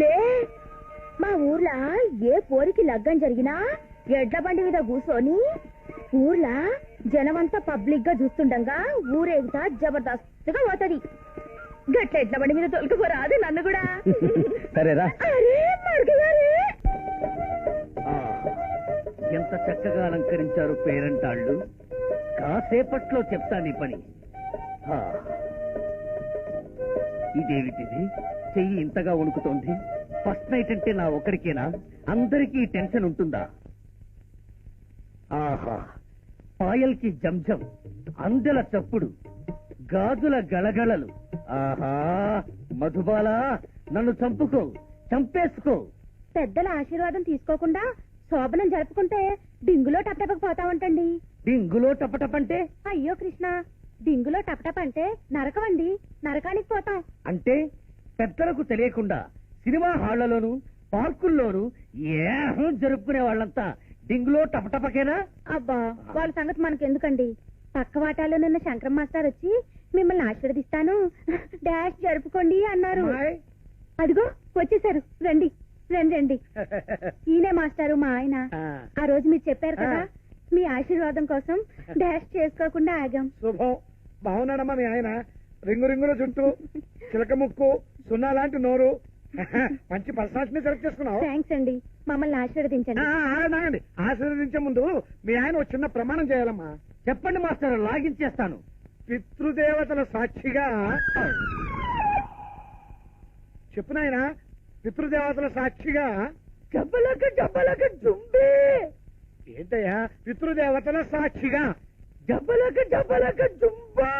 లే, మా ఊర్లో ఏ పోరికి లగ్గం జరిగినా ఎడ్ల బండి మీద కూర్చొని ఊర్లా జనమంతా పబ్లిక్ గా చూస్తుండగా ఊరేగుతా జబర్దస్త్గా పోతది. గట్ల ఎడ్ల బండి మీద తొలకపోరాదు నన్ను కూడా. సరేరా. అరే మరుగగారే, ఎంత చక్కగా అలంకరించారు పేరంటాళ్ళు. కాసేపట్లో చెప్తా నీ పని. ఇదేమిటిది? చెయ్యి ఇంతగా వణుకుతోంది. ఫస్ట్ నైట్ అంటే నా ఒక్కడికేనా? అందరికీ టెన్షన్ ఉంటుందా? ఆహా, పాయల్కి జంజం, అందెల చప్పుడు, గాజుల గళగళలు. ఆహా, మధుబాల, నన్ను చంపుకో, చంపేసుకో. పెద్దల ఆశీర్వాదం తీసుకోకుండా శోభనం జరుపుకుంటే డింగులో టపటపకు పోతామంటండి. డింగులో టపటపంటే? అయ్యో కృష్ణ, డింగులో టపటప్ అంటే నరకమండి. నరకానికి పోతాం. అంటే పెద్దలకు తెలియకుండా సినిమా హాళ్లలోను పార్కుల్లోను ఏహం జరుపుకునే వాళ్ళంతా డింగులో టపటపకేనా? అబ్బా, వాళ్ళ సంగతి మనకెందుకండి. పక్క వాటాలో నిన్న శంకరం మాస్టర్ వచ్చి మిమ్మల్ని ఆశీర్వదిస్తాను, డాష్ జరుపుకోండి అన్నారు. అదిగో వచ్చేసారు. రండి రండి రండి. ఈయనే మాస్టారు, మా ఆయన. ఆ రోజు మీరు చెప్పారు కదా, మీ ఆశీర్వాదం కోసం డాష్ చేసుకోకుండా ఆగాం. శుభం. బాగున్నాడమ్మా మీ ఆయన. రింగు రింగుల చుట్టూ, చిలక ముక్కు, సున్నా లాంటి నోరు. మంచి పర్సనాలిటీని సెలెక్ట్ చేసుకున్నావు. థ్యాంక్స్ అండి. మమ్మల్ని ఆశీర్వదించండి. ఆగండి. ఆశీర్వదించే ముందు మీ ఆయన ఒక చిన్న ప్రమాణం చేయాలమ్మా. చెప్పండి మాస్టర్, లాగించేస్తాను. పితృదేవతల సాక్షిగా చెప్పు నాయనా. పితృదేవతల సాక్షిగా జబ్బలక జబ్బలక జుంబే. ఏంటయ్యా? పితృదేవతల సాక్షిగా జబ్బలక జబ్బలక జుంబా.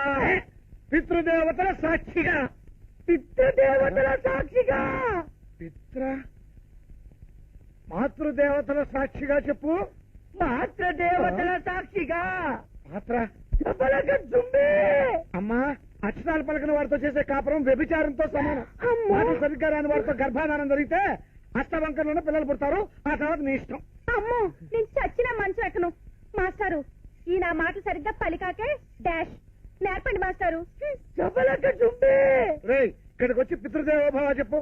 పితృదేవతల సాక్షిగా, పితృదేవతల సాక్షిగా, మాతృదేవతల సాక్షిగా చెప్పు. మాతృదేవతల సాక్షిగా. మాత్ర జబ్బలక జుంబే. అమ్మా, అక్షరాలు పలకని వారితో చేసే కాపురం వ్యభిచారంతో సమానం. మాట సరిగ్గా రాని వారితో గర్భాధానం జరిగితే అష్టవంకర్లోనే పిల్లలు పుడతారు. ఆ తర్వాత నీ ఇష్టం. అమ్మో, నేను చచ్చిన మనసు ఎక్కను. మాస్టారు, ఈ నా మాట సరిగ్గా పలికాకే డాష్ నేర్పండి మాస్టారు. జబ్బలక జుంబే. రేయ్, ఇక్కడికి వచ్చి పితృదేవోభవ చెప్పు.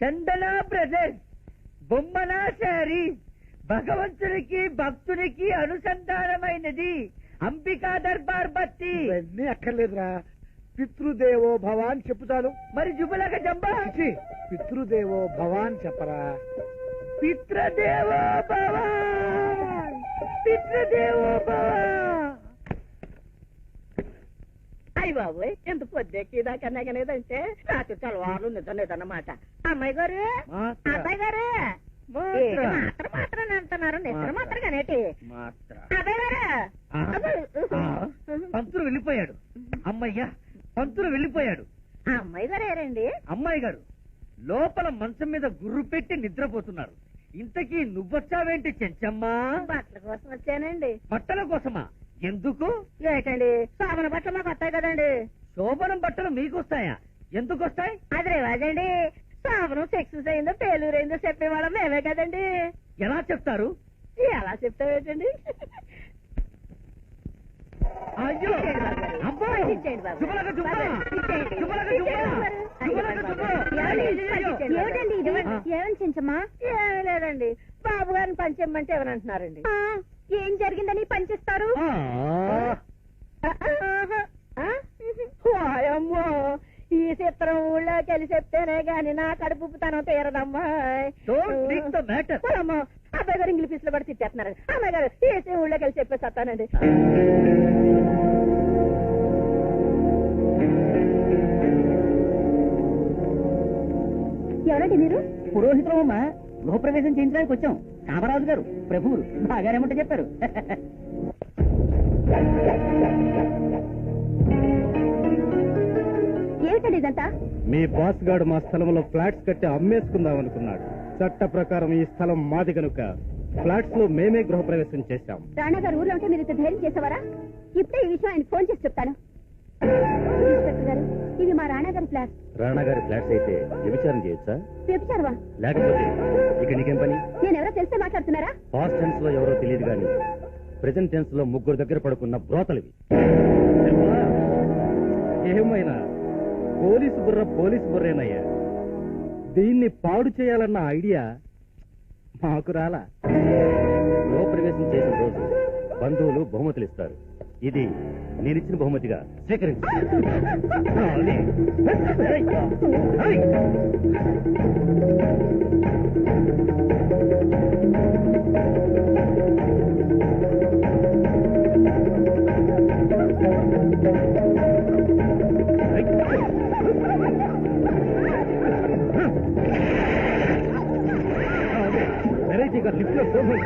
చందన బ్రదర్స్ బొమ్మనాచారి భగవంతునికి భక్తునికి అనుసంధానమైనది అంబికా దర్బార్ బత్తి. ఇవన్నీ అక్కర్లేదురా, పితృదేవో భవ అని చెప్పుతాను. మరి జుబులక జంబా పితృదేవో భవ అని చెప్పరా. పితృదేవో భవ, పితృదేవో భవ. అయ్య బాబు ఎంత పొద్దుకి దాకనేదంటే రాత్రి తెల్లవారు నిద్రలేదన్నమాట. అమ్మాయి గారు, అబ్బాయి గారు మాత్రం అంటున్నారు. నిద్ర మాత్రం కనేటి అబ్బాయి గారు. పంతులు వెళ్ళిపోయాడు. అమ్మయ్యా, పంతులు వెళ్ళిపోయాడు. అమ్మాయి గారు ఏరండి? అమ్మాయి గారు లోపల మంచం మీద గుర్రు పెట్టి నిద్రపోతున్నారు. ఇంతకీ నువ్వొచ్చావేంటి చెంచమ్మా? బట్టల కోసం వచ్చానండి. బట్టల కోసమా? ఎందుకు? ఏంటండి, శోభన బట్టలు మాకు వస్తాయి కదండి. శోభనం బట్టలు మీకు వస్తాయా? ఎందుకు వస్తాయి? అది రివాజండి. శోభనం సక్సెస్ అయిందో ఫెయిల్యూర్ అయిందో చెప్పేవాళ్ళం మేమే కదండి. ఎలా చెప్తారు? ఎలా చెప్తావేంటండి? అయ్యో అబ్బో! ఇచ్చేయండి బాబు. జుబులక జుబ్బా! ఇచ్చేయండి. జుబులక జుబ్బా! జుబులక జుబ్బా! ఏమిటండి ఇది? ఏమని చెంచమ్మా? ఏమీ లేదండి, బాబు గారిని పంచేయమంటే ఏమనంటున్నారండి. ఏం జరిగిందని పనిచేస్తారు? అమ్మో, ఈ చిత్రం ఊళ్ళో కలిసి చెప్తేనే గాని నా కడుపుతనం తీరదమ్మా. Don't think the matter. అమ్మో, అబ్బాయి గారు ఇంగ్లీష్ లో కూడా తిట్టేస్తున్నారు. అమ్మాయి గారు ఈ ఊళ్ళో కలిసి చెప్పేస్తానండి. ఎవరండి మీరు? పురోహితులమ్మా, గృహప్రవేశం చేయించడానికి వచ్చాం. కామరాజు గారు ప్రభువులు బాగానేమంటే చెప్పారు. ఏమిటండి ఇదంతా? మీ బాస్ గారు మా స్థలంలో ఫ్లాట్స్ కట్టి అమ్మేసుకుందాం అనుకున్నాడు. చట్ట ప్రకారం ఈ స్థలం మాది కనుక ఫ్లాట్స్ లో మేమే గృహప్రవేశం చేశాం. రాణా గారు ఊర్లో ఉంటే మీరు ఇంత ధైర్యం చేసేవారా? ఇప్పుడే ఈ విషయం ఆయన ఫోన్ చేసి చెప్తాను. ఇన్స్పెక్టర్ గారు, ఇవి మా రాణా గారి ఫ్లాట్. రాణా గారి ఫ్లాట్స్ అయితే వ్యభిచారం చేయొచ్చా? చెప్తారువా? లేకపోతే ఇక నీకేం పని? నేనెవరో తెలిస్తే మాట్లాడుతున్నారా? పాస్ట్ టెన్స్ లో ఎవరో తెలియదు కానీ ప్రెసెంట్ టెన్స్ లో ముగ్గురు దగ్గర పడుకున్న బ్రోతలివి. ఏమైనా పోలీసు బుర్రేనయ్యా. దీన్ని పాడు చేయాలన్న ఐడియా మాకు రాలా. గృహప్రవేశం చేసిన రోజు బంధువులు బహుమతులు ఇస్తారు. ఇది నేనిచ్చిన బహుమతిగా స్వీకరించు. వెరైటీగా లిఫ్ట్ లో ఫోన్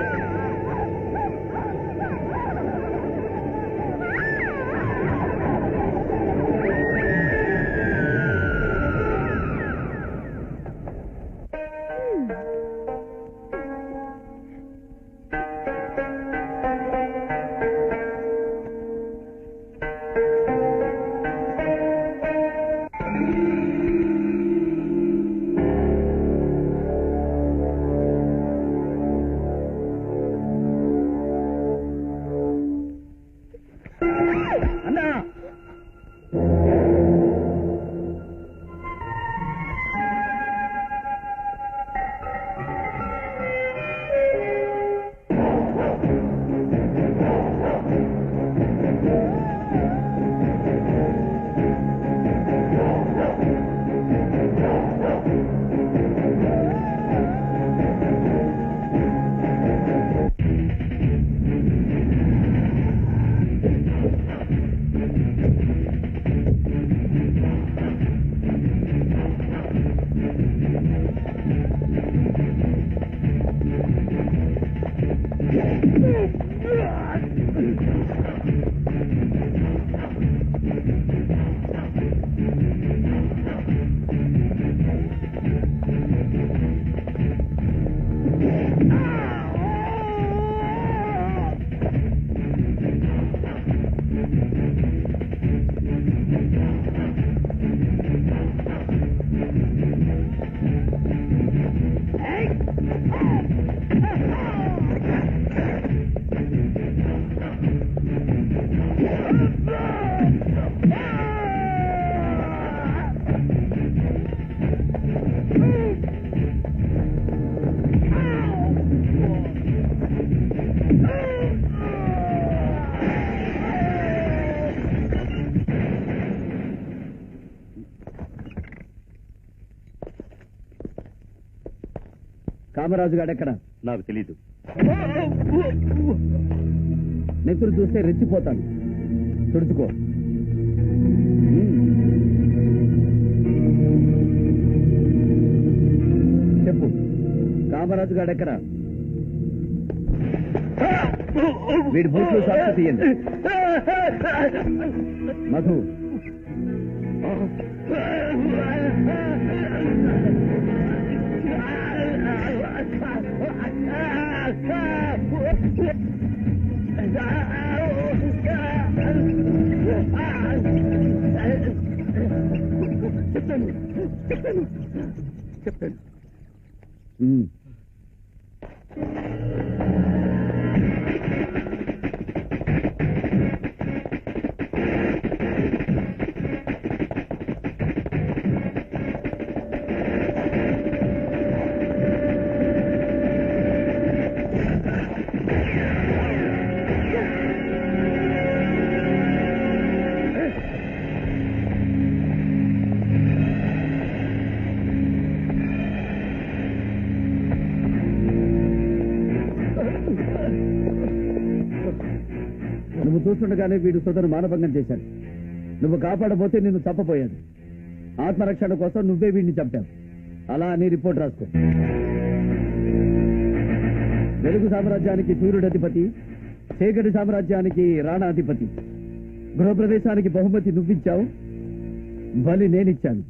కామరాజు గాడెక్కడ? నాకు తెలీదు. నెత్తురు చూస్తే రెచ్చిపోతాను. తుడుచుకో. చెప్పు, కామరాజు గాడెక్కడ? వీడి బూట్లు సాక్షి తీయండి. మధు, చెప్పాను. నువ్వు చూస్తుండగానే వీడు సోదరు మానభంగం చేశాడు. నువ్వు కాపాడబోతే నిన్ను చంపపోయాడు. ఆత్మరక్షణ కోసం నువ్వే వీడిని చంపావు. అలా నీ రిపోర్ట్ రాసుకో. వెలుగు సామ్రాజ్యానికి సూర్యుడధిపతి, చీకటి సామ్రాజ్యానికి రాణాధిపతి. గృహప్రవేశానికి బహుమతి నువ్విచ్చావు, బలి నేనిచ్చాను.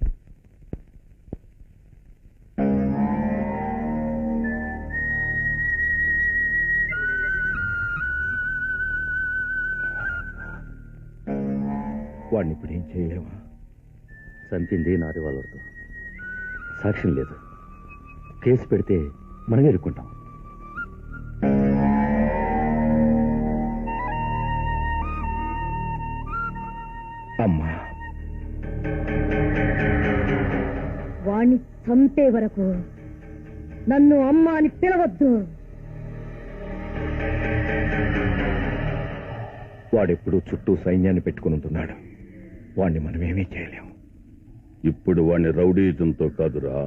వాడిని ఇప్పుడు ఏం చేయలేమా? చంపింది నాది వాళ్ళతో. సాక్ష్యం లేదు. కేసు పెడితే మనమే ఇరుక్కుంటాం. అమ్మా, వాణ్ణి చంపే వరకు నన్ను అమ్మ అని పిలవద్దు. వాడెప్పుడు చుట్టూ సైన్యాన్ని పెట్టుకుని ఉంటున్నాడు. వాణ్ణి మనమేమీ చేయలేము. ఇప్పుడు వాణ్ణి రౌడీజంతో కాదురా,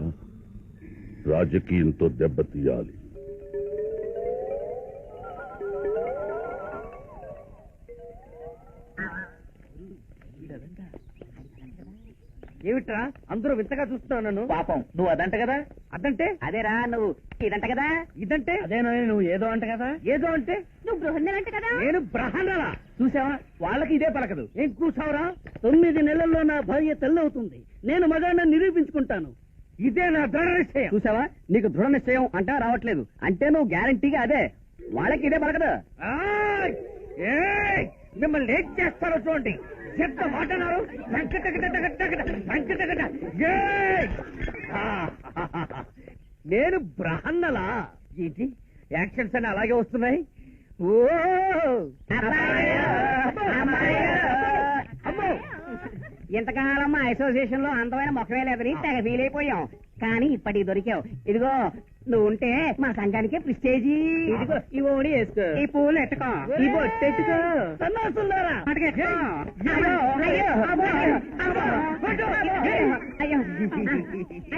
రాజకీయంతో దెబ్బతీయాలి. ఏమిట్రా అందరూ వింతగా చూస్తున్నావు నన్ను? పాపం నువ్వు అదంట కదా. అదంటే అదేరా నువ్వు ఇదంట కదా. ఇదంటే అదేనా? నువ్వు ఏదో అంట కదా. ఏదో అంటే నువ్వు బృహన్నలంట కదా. నేను బ్రహ్మణలా చూసావా? వాళ్ళకి ఇదే పలకదు. ఏం కూసావురా? 9 నెలల్లో నా భార్య తెల్లవుతుంది. నేను మగాన్ని నిరూపించుకుంటాను. ఇదే నా దృఢ నిశ్చయం. చూసావా, నీకు దృఢ నిశ్చయం అంటా రావట్లేదు. అంటే నువ్వు గ్యారంటీగా అదే. వాళ్ళకి ఇదే పలకదు. మిమ్మల్ని ఏం చేస్తారో చూడండి. ఎంత మాటన్నారు? నేను బ్రహ్మణలా? ఏంటి యాక్షన్స్ అని అలాగే వస్తున్నాయి? ఓ అమ్మో, ఇంతకాలం అసోసియేషన్ లో అందమైన ముఖమే లేదని తెగ ఫీల్ అయిపోయాం. కానీ ఇప్పటికి దొరికావు. ఇదిగో నువ్వు ఉంటే మా సంఘానికే ప్రిస్టేజీ. ఇదిగో ఈ ఓడి వేసుకో, ఈ పూలు ఎట్టుకో, ఈ బొట్టు ఎట్టుకో. సన్నాసులారా!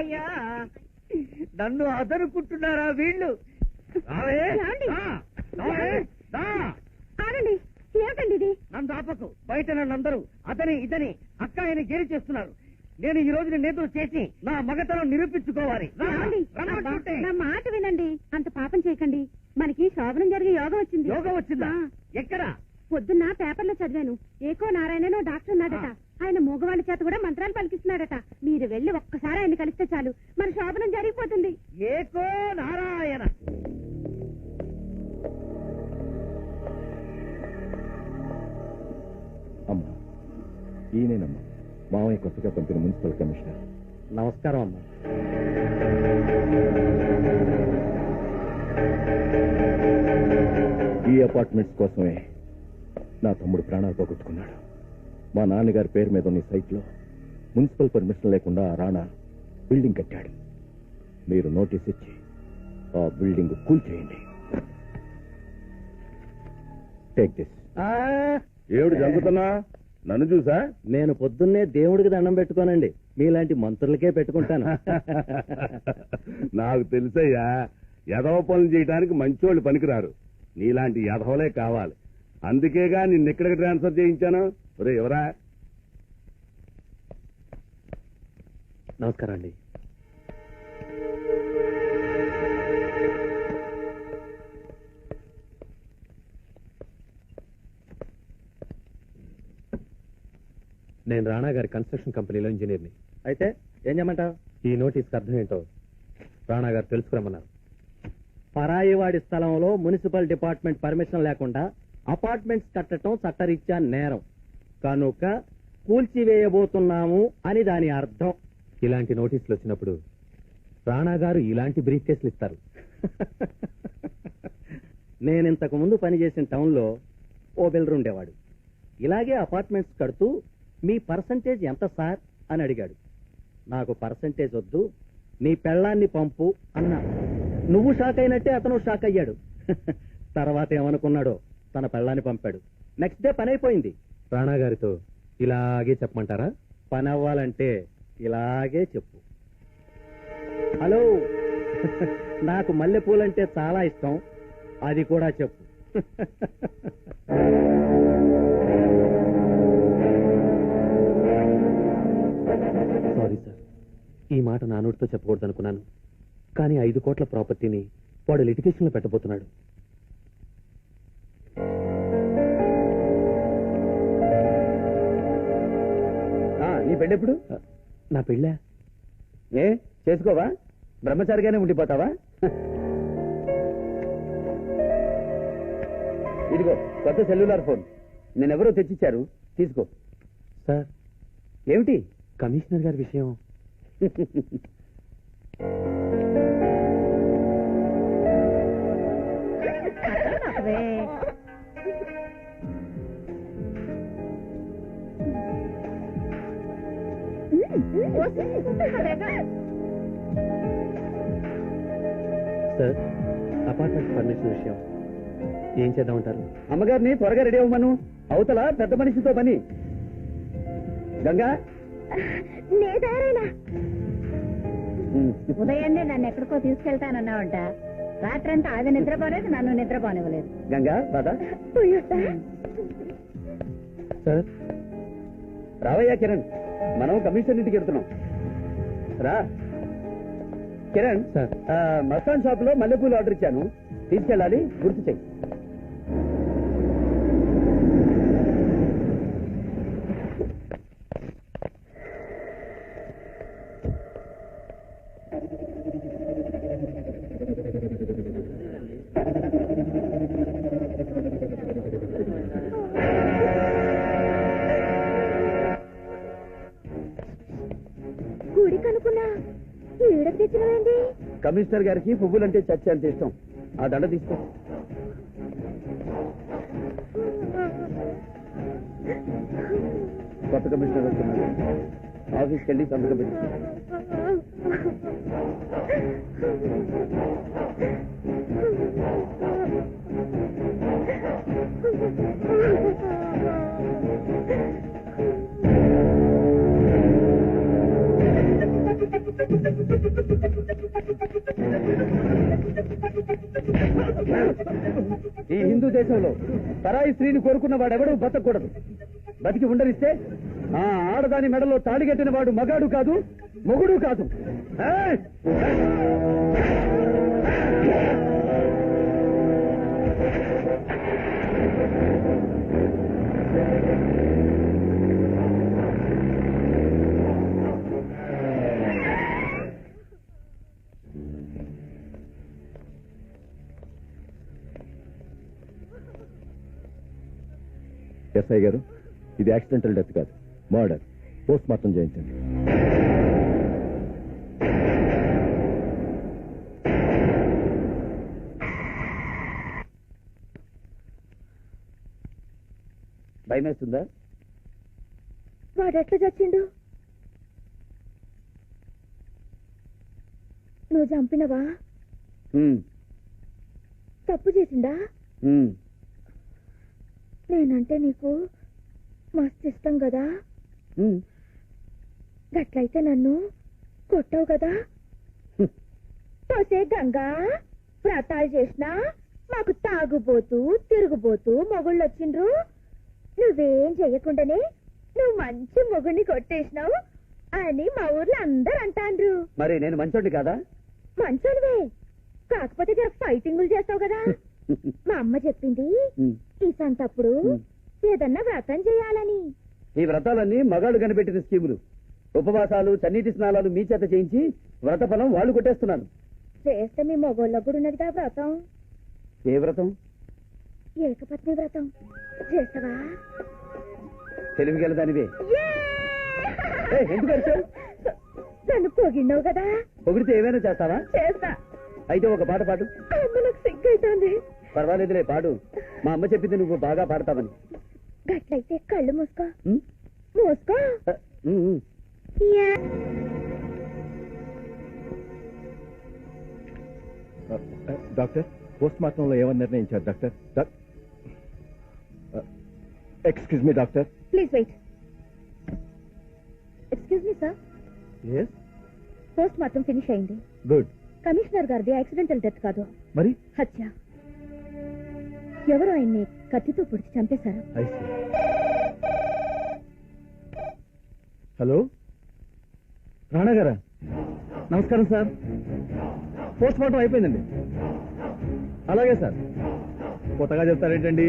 అయ్యో నన్ను అదనుకుంటున్నారా వీళ్ళు? ఆగండి, ఏమిటండి ఇది? నన్ను ఆపకు. బయట నన్నందరూ అతని ఇతని అక్కాయని గేలి చేస్తున్నారు. నేను ఈ రోజు నేతలు చేసి నా మగతనం నిరూపించుకోవాలి. ఏమండి? నా మాట వినండి. అంత పాపం చేయకండి. మనకి శోభనం జరిగే యోగం వచ్చింది. యోగం వచ్చిందా? ఎక్కడ? పొద్దున్న పేపర్లో చదివాను. ఏకో నారాయణనో డాక్టర్ ఉన్నాడట. ఆయన మూగవాళ్ళ చేత కూడా మంత్రాలు పలికిస్తున్నాడట. మీరు వెళ్లి ఒక్కసారి ఆయన కలిస్తే చాలు, మన శోభనం జరిగిపోతుంది. ఏకో నారాయణ. అమ్మా, ఈయనేనమ్మా మావయ్య కొత్తగా పంపిన మున్సిపల్ కమిషనర్. నమస్కారం అమ్మా. ఈ అపార్ట్మెంట్స్ కోసమే నా తమ్ముడు ప్రాణాలు పోగొట్టుకున్నాడు. మా నాన్నగారి పేరు మీద ఉన్న సైట్ లో మున్సిపల్ పర్మిషన్ లేకుండా ఆ రాణా బిల్డింగ్ కట్టాడు. మీరు నోటీస్ ఇచ్చి ఆ బిల్డింగ్ కూల్ చేయండి. Take this. ఏమిటి జరుగుతున్నా? నన్ను చూసా? నేను పొద్దున్నే దేవుడికి దండం పెట్టుకోనండి, మీలాంటి మంత్రులకే పెట్టుకుంటాను. నాకు తెలుసయ్యా, ఎదవ పనులు చేయడానికి మంచోళ్ళు పనికిరారు. నీలాంటి ఎదవలే కావాలి. అందుకేగా నిన్నెక్కడికి ట్రాన్స్ఫర్ చేయించాను. ఒరే ఎవరా? నమస్కారం అండి. నేను రాణా గారి కన్స్ట్రక్షన్ కంపెనీలో ఇంజనీర్ని. అయితే ఏం చేయమంటావు? ఈ నోటీస్కి అర్థం ఏంటో రాణా గారు తెలుసుకురమ్మన్నారు. పరాయి వాడి స్థలంలో మున్సిపల్ డిపార్ట్మెంట్ పర్మిషన్ లేకుండా అపార్ట్మెంట్స్ కట్టడం చట్టరీత్యా నేరం కనుక కూల్చివేయబోతున్నాము అని దాని అర్థం. ఇలాంటి నోటీసులు వచ్చినప్పుడు రాణా గారు ఇలాంటి బ్రీఫ్ కేసులు ఇస్తారు. నేనింతకు ముందు పనిచేసిన టౌన్లో ఓ బిల్డర్ ఉండేవాడు. ఇలాగే అపార్ట్మెంట్స్ కడుతూ మీ పర్సంటేజ్ ఎంత సార్ అని అడిగాడు. నాకు పర్సంటేజ్ వద్దు, నీ పెళ్ళాన్ని పంపు అన్నా. నువ్వు షాక్ అయినట్టే అతను షాక్ అయ్యాడు. తర్వాత ఏమనుకున్నాడో తన పెళ్ళాన్ని పంపాడు. నెక్స్ట్ డే పని అయిపోయింది. రాణా గారితో ఇలాగే చెప్పమంటారా? పని అవ్వాలంటే ఇలాగే చెప్పు. హలో, నాకు మల్లెపూలంటే చాలా ఇష్టం, అది కూడా చెప్పు. సారీ సార్, ఈ మాట నా నోటితో చెప్పకూడదు అనుకున్నాను. కానీ 5 కోట్ల ప్రాపర్టీని వాడు లిటిగేషన్ లో పెట్టబోతున్నాడు. నీ పెళ్ళెప్పుడు? నా పెళ్ళా? ఏ చేసుకోవా? బ్రహ్మచారిగానే ఉండిపోతావా? ఇదిగో కొత్త సెల్యులార్ ఫోన్, నేనెవరో తెచ్చిచ్చారు, తీసుకో. సార్, ఏమిటి? కమిషనర్ గారి విషయం. సార్, అపార్ట్మెంట్ పర్మిషన్ విషయం ఏం చేద్దామంటారు? అమ్మగారిని త్వరగా రెడీ అవ్వమను. అవతల పెద్ద మనిషితో పని. గంగా, ఉదయాన్నే నన్ను ఎక్కడికో తీసుకెళ్తానన్నావంట. రాత్రంతా అది నిద్రపోలేదు, నన్ను నిద్రపోనివ్వలేదు. గంగా బాధ సార్, రావయ్యా కిరణ్, మనం కమిషనర్ ఇంటికి వెళ్తున్నాం. రా కిరణ్. సార్. మస్తాన్ షాప్ లో మల్లెపూలు ఆర్డర్ ఇచ్చాను, తీసుకెళ్ళాలి, గుర్తు చెయ్యి. గుడి కనుకున్నా ఈడ తెచ్చినవేంటి? కమిషనర్ గారికి పువ్వులంటే చర్చ అంత ఇష్టం. ఆ దండ తీసుకో. కొత్త కమిషనర్ వస్తున్నారు, ఆఫీస్కి వెళ్ళి సంతకం పెట్టి. ఈ హిందూ దేశంలో పరాయి స్త్రీని కోరుకున్న వాడెవడూ బతకూడదు. బతికి ఉండరిస్తే ఆ ఆడదాని మెడలో తాడిగట్టిన వాడు మగాడు కాదు, మొగుడు కాదు. ఎస్ఐ గారు, ఇది యాక్సిడెంటల్ డెత్ కాదు, మర్డర్. పోస్ట్ మార్టం చేయించండి. భయమేస్తుందా? వాడెట్లా చచ్చిండు? నువ్వు చంపినవా? తప్పు చేసిందా? నేనంటే నీకు మస్తు ఇష్టం కదా, గట్లయితే నన్ను కొట్టవు కదా? పోసే గంగా. వ్రతాలు చేసినా మాకు తాగుబోతూ తిరుగుబోతూ మొగుళ్ళు వచ్చిండ్రు. నువ్వేం చెయ్యకుండానే నువ్వు మంచి మొగుడిని కొట్టేసినావు అని మా ఊర్లో అందరు అంటాండ్రు. మరి నేను మంచోడిని కాదా? మంచోనివే, కాకపోతే జర ఫైటింగులు చేస్తావు కదా. మా అమ్మ చెప్పింది ఈ సంతప్పుడు ఏదన్నా వ్రతం చేయాలని. ఈ వ్రతాలన్నీ మగాళ్ళు కనిపెట్టిన స్కీములు. ఉపవాసాలు, చన్నీటి స్నానాలు మీ చేత చేయించి వ్రత ఫలం వాళ్ళు కొట్టేస్తున్నారు. చేస్తే మీ మొగోళ్ళకు కూడా ఉన్నదిగా వ్రతం. ఏ వ్రతం? ఏకపత్ని వ్రతం చేస్తావా? తెలివిగల దానివే. ఎందుకు అరిచావు? నన్ను పొగిడినావు కదా. పొగిడితే ఏమైనా చేస్తావా? చేస్తా. అయితే ఒక పాట పాడు. నాకు సిగ్గైతుంది. పర్వాలేదులే, పాడు. మా అమ్మ చెప్పింది నువ్వు బాగా పాడతావని. గట్లయితే కళ్ళు మూసుకో. మూసుకో. డాక్టర్, పోస్ట్ మార్టంలో ఏమని నిర్ణయించారు doctor? Excuse me doctor. Please wait. Excuse me sir. Post mortem finish అయింది. గుడ్. కమిషనర్ గారిది యాక్సిడెంటల్ డెత్ కాదు, మరి హత్య. ఎవరు ఆయన్ని కత్తితో పొడిచి చంపేశారు. హలో, రాణా గారా? నమస్కారం సార్. పోస్ట్ మార్టం అయిపోయిందండి. అలాగే సార్. కొత్తగా చెప్తారేంటండి?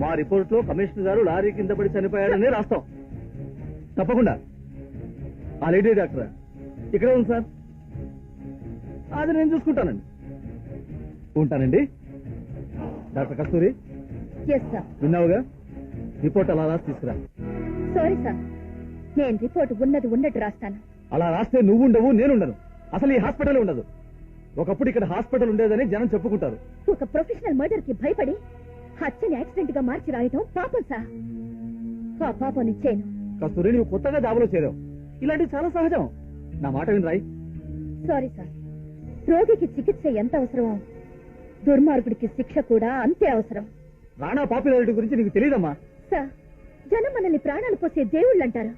మా రిపోర్ట్ లో కమిషనర్ గారు లారీ కింద పడి చనిపోయాడని రాస్తాం. తప్పకుండా. ఆ లేడీ డాక్టరా? ఇక్కడే ఉంది సార్. అది నేను చూసుకుంటానండి. ఉంటానండి. డాక్టర్ కస్తూరి, ఎస్ సార్. విన్నావుగా? రిపోర్ట్ అలా రాసి తీసుకురా. సారీ సార్, నేను రిపోర్ట్ ఉన్నది ఉన్నట్టు రాస్తాను. అలా రాస్తే నువ్వు ఉండవు, నేనుండను. అసలు ఈ హాస్పిటల్ ఉండదు. ఒకప్పుడు ఇక్కడ హాస్పిటల్ ఉండేదని జనం చెప్పుకుంటారు. ఒక ప్రొఫెషనల్ మర్డర్ కి భయపడి హత్యని యాక్సిడెంట్ గా మార్చి రాయటం పాపం సార్. ఆ పాపం ఇచ్చేను. కస్తూరి, నువ్వు కొత్తగా జాబులో చేరావు. ఇలాంటివి చాలా సహజం. నా మాట విని రాయి. Sorry sir. రోగికి చికిత్స ఎంత అవసరమో దుర్మార్గుడికి శిక్ష కూడా అంతే అవసరం. రాణా పాపులారిటీ గురించి నీకు తెలియదమ్మా. సార్, జనం మనల్ని ప్రాణాలు పోసే దేవుళ్ళు అంటారు.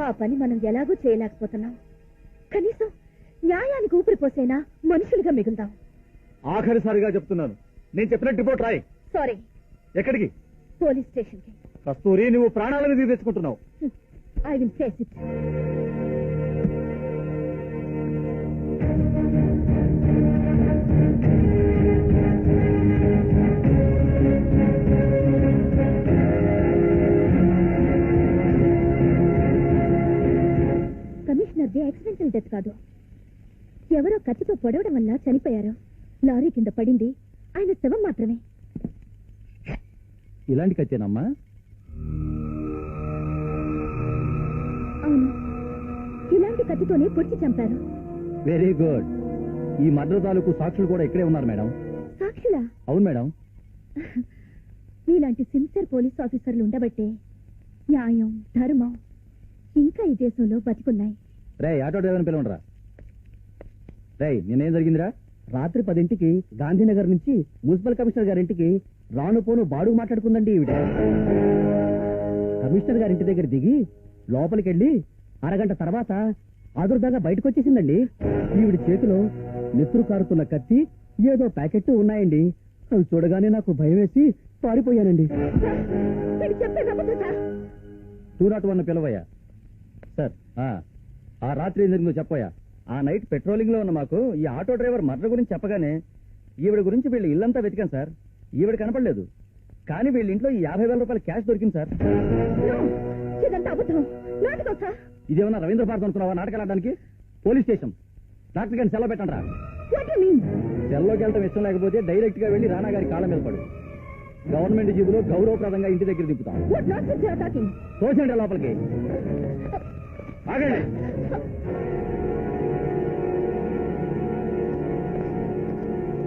ఆ పని మనం ఎలాగూ చేయలేకపోతున్నాం. కనీసం న్యాయానికి ఊపిరి పోసేనా మనుషులుగా మిగులుదాం. ఆఖరిసారిగా చెప్తున్నాను, నేను చెప్పినట్టు రిపోర్ట్ రాయి. సారీ. ఎక్కడికి? పోలీస్ స్టేషన్ కి. కస్తూరి, నువ్వు ప్రాణాల మీద తెచ్చుకుంటున్నావు. I will face it. కమిషనర్ది యాక్సిడెంటల్ డెత్ కాదు, ఎవరో కత్తితో పొడవడం వల్ల చనిపోయారు. లారీ కింద పడింది ఆయన శవం మాత్రమే. ఇలాంటి కచ్చేనమ్మా? అవును, ఇలాంటి కత్తితోనే పొడిచి చంపారు. Very good. ఈ మర్డర్ తాలూకు సాక్షులు కూడా ఇక్కడే ఉన్నారు మేడం. సాక్షులా? అవును మేడం. మీలాంటి సిన్సియర్ పోలీస్ ఆఫీసర్లు ఉండబట్టే న్యాయం, ధర్మం ఇంకా ఈ దేశంలో బతికున్నాయి. రే, ఆటో డ్రైవర్ని పిలవండిరా. రే, నిన్నేం జరిగిందిరా? రాత్రి 10ంటికి గాంధీనగర్ నుంచి మున్సిపల్ కమిషనర్ గారింటికి రాను పోను బాడుగు మాట్లాడుకుందండి ఈవిడ. కమిషనర్ గారింటి దగ్గర దిగి లోపలికెళ్ళి అరగంట తర్వాత ఆదుర్దాగా బయటకు వచ్చేసిందండి. ఈవిడ చేతిలో నెత్తురు కారుతున్న కత్తి, ఏదో ప్యాకెట్ ఉన్నాయండి. అవి చూడగానే నాకు భయం వేసి పారిపోయానండి. 201 పిలవయ్యా. సార్, ఆ రాత్రి ఏం జరిగిందో చెప్పయ్యా. ఆ నైట్ పెట్రోలింగ్ లో ఉన్న మాకు ఈ ఆటో డ్రైవర్ మర్డర్ గురించి చెప్పగానే ఈవిడ గురించి వీళ్ళ ఇల్లంతా వెతికాం సార్. ఈవిడ కనపడలేదు. కానీ వీళ్ళ ఇంట్లో ఈ 50,000 రూపాయల క్యాష్ దొరికింది సార్. ఇదేమన్నా రవీంద్ర భారత్ అనుకున్నావా నాటకాలు ఆడడానికి? Police station. డాక్టర్ గారిని సెలవు పెట్టండి రా. సెల్లోకి వెళ్ళటం ఇష్టం లేకపోతే డైరెక్ట్ గా వెళ్ళి రాణా గారి కాళ్ళ మీద పడు. గవర్నమెంట్ జీబులో గౌరవప్రదంగా ఇంటి దగ్గర దింపుతాం. తోచండి లోపలికి. ఆగండి.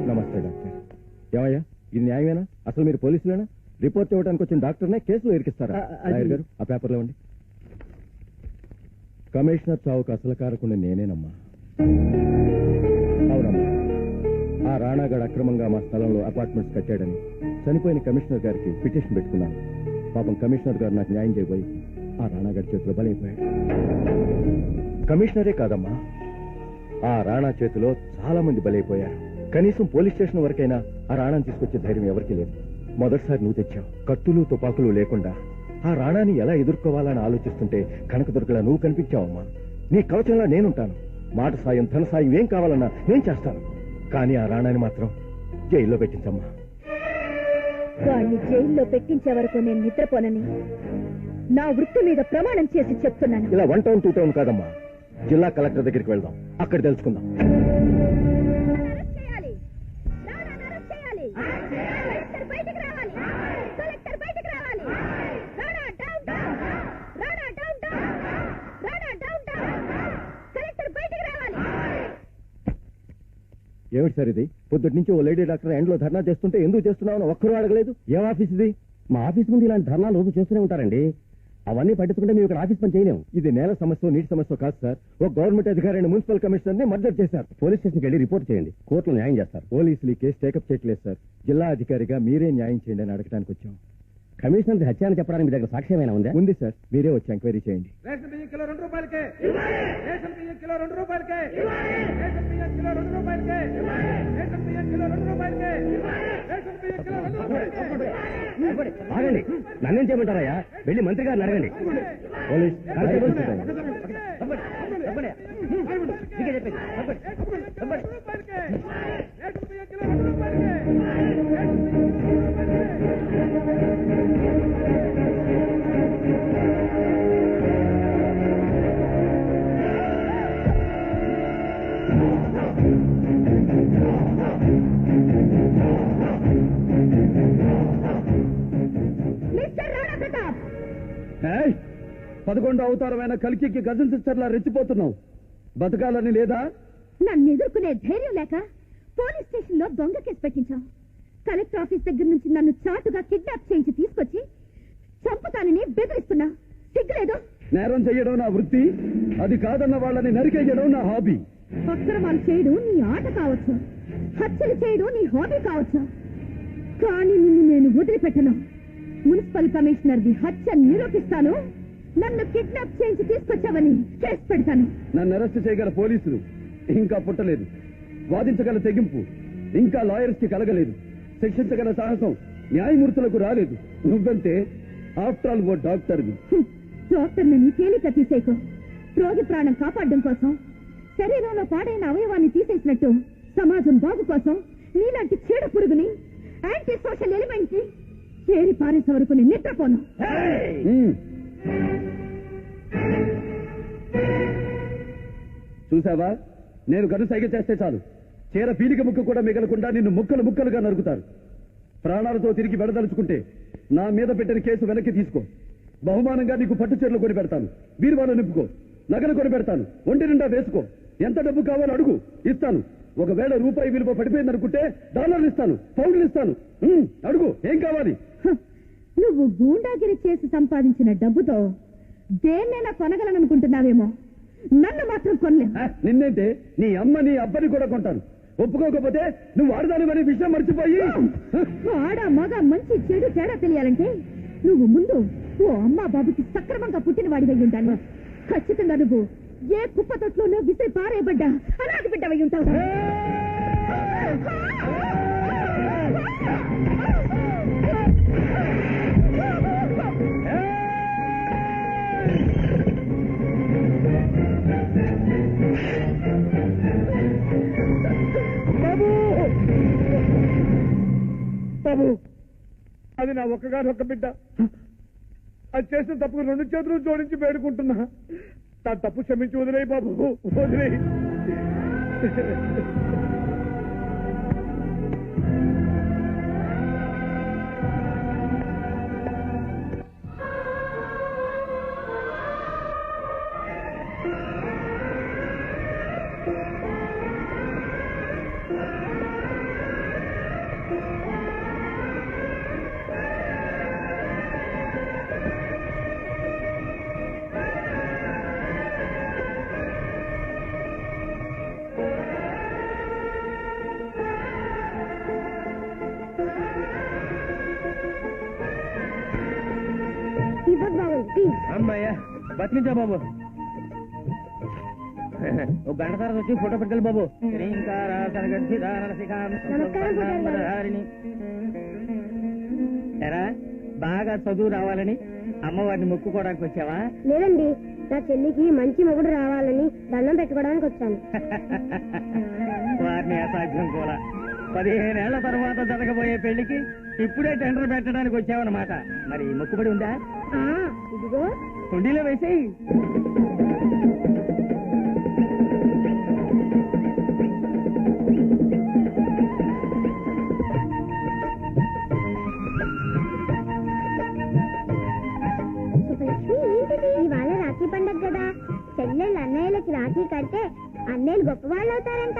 నమస్తే డాక్టర్. ఏమయ్యా, ఇది న్యాయమేనా? అసలు మీరు పోలీసులేనా? రిపోర్ట్ ఇవ్వడానికి వచ్చిన డాక్టర్నే కేసులో ఇరికిస్తారా? లాయర్ గారు, ఆ పేపర్లో ఇవ్వండి. కమిషనర్ చావుకు అసలు కారకుండా నేనేనమ్మా. అవునమ్మా, ఆ రాణాగాడు అక్రమంగా మా స్థలంలో అపార్ట్మెంట్స్ కట్టాడని చనిపోయిన కమిషనర్ గారికి పిటిషన్ పెట్టుకున్నాను. పాపం కమిషనర్ గారు నాకు న్యాయం చేయబోయి ఆ రాణాగాడి చేతిలో బలైపోయాడు. కమిషనరే కాదమ్మా, ఆ రాణా చేతిలో చాలా మంది బలైపోయారు. కనీసం పోలీస్ స్టేషన్ వరకైనా ఆ రాణాని తీసుకొచ్చే ధైర్యం ఎవరికీ లేదు. మొదటిసారి నువ్వు తెచ్చావు. కత్తులు తుపాకులు లేకుండా ఆ రాణాని ఎలా ఎదుర్కోవాలని ఆలోచిస్తుంటే కనకదుర్గలా నువ్వు కనిపించావమ్మా. నీ కవచంలో నేనుంటాను. మాట సాయం ధన సాయం ఏం కావాలన్నా నేను చేస్తాను. కానీ ఆ రాణాని మాత్రం జైల్లో పెట్టించమ్మా. వాడిని జైల్లో పెట్టించే వరకు నేను నిద్రపోనని నా వృత్తి మీద ప్రమాణం చేసి చెప్తున్నాను. ఇలా 1 టౌన్ 2 టౌన్ కాదమ్మా, జిల్లా కలెక్టర్ దగ్గరికి వెళ్దాం, అక్కడ తెలుసుకుందాం. ఏమిటి సార్ ఇది? పొద్దుటి నుంచి ఓ లేడీ డాక్టర్ ఎండ్లో ధర్నా చేస్తుంటే ఎందుకు చేస్తున్నావు ఒక్కరూ అడగలేదు. ఏం ఆఫీస్ ఇది? మా ఆఫీస్ ముందు ఇలాంటి ధర్నాలు రోజు చేస్తూనే ఉంటారండి. అవన్నీ పట్టించుకుంటే మేము ఇక్కడ ఆఫీస్ పని చేయలేము. ఇది నేల సమస్య నీటి సమస్య కాదు సార్. ఒక గవర్నమెంట్ అధికారిని మున్సిపల్ కమిషనర్ ని మర్డర్ చేశారు. పోలీస్ స్టేషన్కి వెళ్ళి రిపోర్ట్ చేయండి, కోర్టులో న్యాయం చేస్తారు. పోలీసులు ఈ కేసు టేకప్ చేయట్లేదు సార్. జిల్లా అధికారిగా మీరే న్యాయం చేయండి అని అడగడానికి వచ్చాం. కమిషనర్ హత్య అని చెప్పడానికి మీ దగ్గర సాక్ష్యం ఏమైనా ఉందా? ఉంది సార్, మీరే వచ్చి ఎంక్వైరీ చేయండి. రేషన్ బియ్యం కిలో 2 రూపాయలకే, రేషన్ బియ్యం కిలో 2 రూపాయలకే, రేషన్ బియ్యం కిలో 2 రూపాయలకే, రేషన్ బియ్యం కిలో 2 రూపాయలకే, రేషన్ బియ్యం కిలో 2 రూపాయలకే. ఆగండి, నన్నేం చేయమంటారయ్యా? వెళ్ళి మంత్రి గారిని అడగండి. పోలీస్ మిస్టర్ రాణా ప్రతాప్, 11వ అవతారమైన కల్కికి గజల్ సిస్టర్లా రెచ్చిపోతున్నావు. బతకాలని లేదా? నన్ను ఎదుర్కొనే ధైర్యం లేక పోలీస్ స్టేషన్ లో దొంగ కేసు పెట్టించావు. కలెక్టర్ ఆఫీస్ దగ్గర నుంచి నన్ను చాటుగా కిడ్నాప్ చేయించి తీసుకొచ్చి చంపుతానని బెదిరిస్తున్నా. సిగ్గులేదు? నేరం చెయ్యడం నా వృత్తి, అది కాదన్న వాళ్ళని నరికేయడం నా హాబీ. అక్రమాలు చేయడం నీ ఆట కావచ్చు, హత్యలు చేయడం నీ హాబీ కావచ్చు, కానీ నిన్ను నేను వదిలిపెట్టను. మున్సిపల్ కమిషనర్ ది హత్య నిరూపిస్తాను. నన్ను కిడ్నాప్ చేయించి తీసుకొచ్చావని కేసు పెడతాను. నన్ను అరెస్ట్ చేయగల పోలీసులు ఇంకా పుట్టలేదు. వాదించగల తెగింపు ఇంకా లాయర్స్ కి కలగలేదు. శిక్షించగల సాహసం న్యాయమూర్తులకు రాలేదు. నువ్వంతే, ఆఫ్టర్ ఆల్ ఓ డాక్టర్వి. డాక్టర్ని తేలిక తీసేకు. రోగి ప్రాణం కాపాడడం కోసం శరీరంలో పాడైన అవయవాన్ని తీసేసినట్టు సమాజం బాగు కోసం నీలాంటి చీడ పురుగుని, యాంటీ సోషల్ ఎలిమెంట్ ని చేరి పారేసే వరకు నేను నిద్రపోను. చూసావా, నేను గను సైగ చేస్తే చాలు చీర పీలిక ముక్క కూడా మిగలకుండా నిన్ను ముక్కలు ముక్కలుగా నరుకుతారు. ప్రాణాలతో తిరిగి వెడదలుచుకుంటే నా మీద పెట్టిన కేసు వెనక్కి తీసుకో. బహుమానంగా నీకు పట్టు చీరలు కొని పెడతాను, బీరువాలో నింపుకో, నగలు కొని పెడతాను, ఒంటి నిండా వేసుకో. ఎంత డబ్బు కావాలో అడుగు, ఇస్తాను. ఒకవేళ రూపాయి విలువ పడిపోయిందనుకుంటే డాలర్లు ఇస్తాను, పౌండ్లు ఇస్తాను. అడుగు, ఏం కావాలి? నువ్వు గూండాగిరి చేసి సంపాదించిన డబ్బుతో దేన్నైనా కొనగలననుకుంటున్నావేమో, నన్ను మాత్రం కొనలేవు. నిన్నేంటే, నీ అమ్మ నీ అబ్బని కూడా కొంటాను. ఒప్పుకోకపోతే నువ్వు ఆడదానివనే విషయం మర్చిపోయి. ఆడ మగ మంచి చెడు తేడా తెలియాలంటే నువ్వు ముందు ఓ అమ్మా బాబుకి సక్రమంగా పుట్టిన వాడివై ఉండాలి. ఖచ్చితంగా నువ్వు ఏ కుప్ప తొట్లోనో విసిరి పారేయబడ్డా అలాంటి బిడ్డవై ఉంటావు. బాబు, అది నా ఒక్కగానొక్క బిడ్డ. అది చేసిన తప్పుకు 2 చేతులు జోడించి వేడుకుంటున్నా. నా తప్పు క్షమించి వదిలేయి బాబు, వదిలేయి. ఇవ్వదు బాబు, ప్లీజ్. అమ్మాయ్యా, బతికించా బాబు. ఒక గంట తర్వాత వచ్చి ఫోటో పెట్టుకెళ్ళి బాబు. ఎరా బాగా చదువు రావాలని అమ్మవారిని మొక్కుకోవడానికి వచ్చావా? లేదండి, నా చెల్లికి మంచి మొగుడు రావాలని దండం పెట్టుకోవడానికి వచ్చాను. వారిని అసాధ్యం కూడా 15 ఏళ్ల తర్వాత జరగబోయే పెళ్లికి ఇప్పుడే టెండర్ పెట్టడానికి వచ్చావన్నమాట. మరి మొక్కుబడి ఉందా? ఇదిగో కుండీలో వేసేయి. ఇవాళ రాఖీ పండగ కదా, చెల్లెళ్ళు అన్నయ్యలకి రాఖీ కడితే అన్నయ్యలు గొప్ప వాళ్ళు అవుతారంట.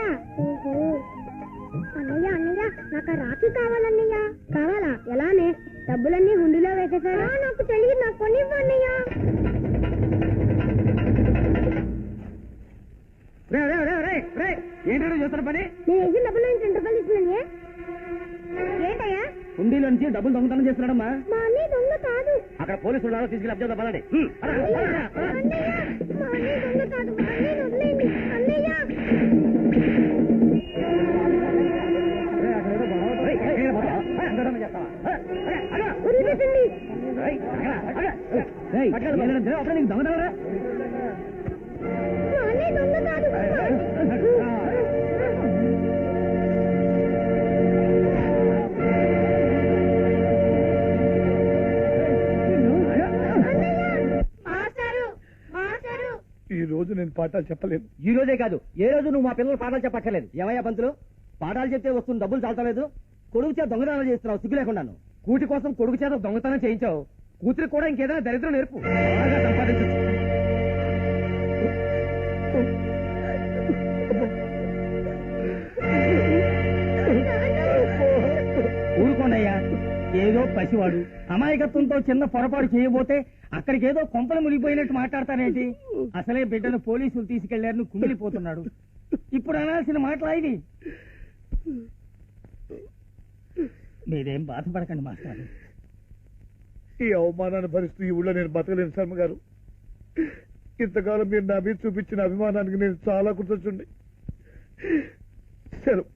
అన్నయ్య అన్నయ్య నాకు రాఖీ కావాలన్నయ్య. కావాలా? ఎలానే? డబ్బులన్నీ హుండీలో వేసేసారా? నాకు తెలియదు, నాకు కొనివ్వు అన్నయ్య. ఏంటో చూస్తున్న పని? నేను వేసిన డబ్బులు 2 రూపాయలు ఇస్తున్నాను. ఏంటయ్యా? హుండీలో నుంచి డబ్బులు దొంగతనం చేస్తున్నాడమ్మా. మా అన్నయ్య దొంగ కాదు. అక్కడ పోలీసులు తీసుకెళ్ళి అబ్జర్వ్ పడండి. అన్నయ్య, మా అన్నయ్య దొంగ కాదు. మా అన్నయ్యని వదిలేయండి. అన్నయ్య వదిలిపెట్టండి. అప్పుడు నీకు దొంగతనరా? మా అన్నయ్య దొంగ కాదు. ఈ రోజు నేను పాఠాలు చెప్పలేదు. ఈ రోజే కాదు, ఏ రోజు నువ్వు మా పిల్లలు పాఠాలు చెప్పక్కర్లేదు. ఏమయ్యా పంతులు, పాఠాలు చెప్తే వస్తున్న డబ్బులు చాలతలేదు, కొడుకు చేత దొంగతనం చేస్తున్నావు. సిగ్గు లేకుండాను. కూటి కోసం కొడుకు చేత దొంగతనం చేయించావు. కూతురికి కూడా ఇంకేదైనా దరిద్రం నేర్పు. బాగా సంపాదించు. ఊరుకోండయ్యా, ఏదో పసివాడు అమాయకత్వంతో చిన్న పొరపాటు చేయబోతే అక్కడికి ఏదో కొంపలు మునిగిపోయినట్టు మాట్లాడతానేంటి? అసలే బిడ్డను పోలీసులు తీసుకెళ్లారని కుమిలిపోతున్నాడు. ఇప్పుడు అనాల్సిన మాటలా ఇది? మీరేం బాధపడకండి మాస్టర్. ఈ అవమానాన్ని భరిస్తూ ఈ ఊళ్ళో నేను బతకలేను శర్మ గారు. ఇంతకాలం మీరు నా మీద చూపించిన అభిమానానికి నేను చాలా కృతజ్ఞుడిని. సెలవు.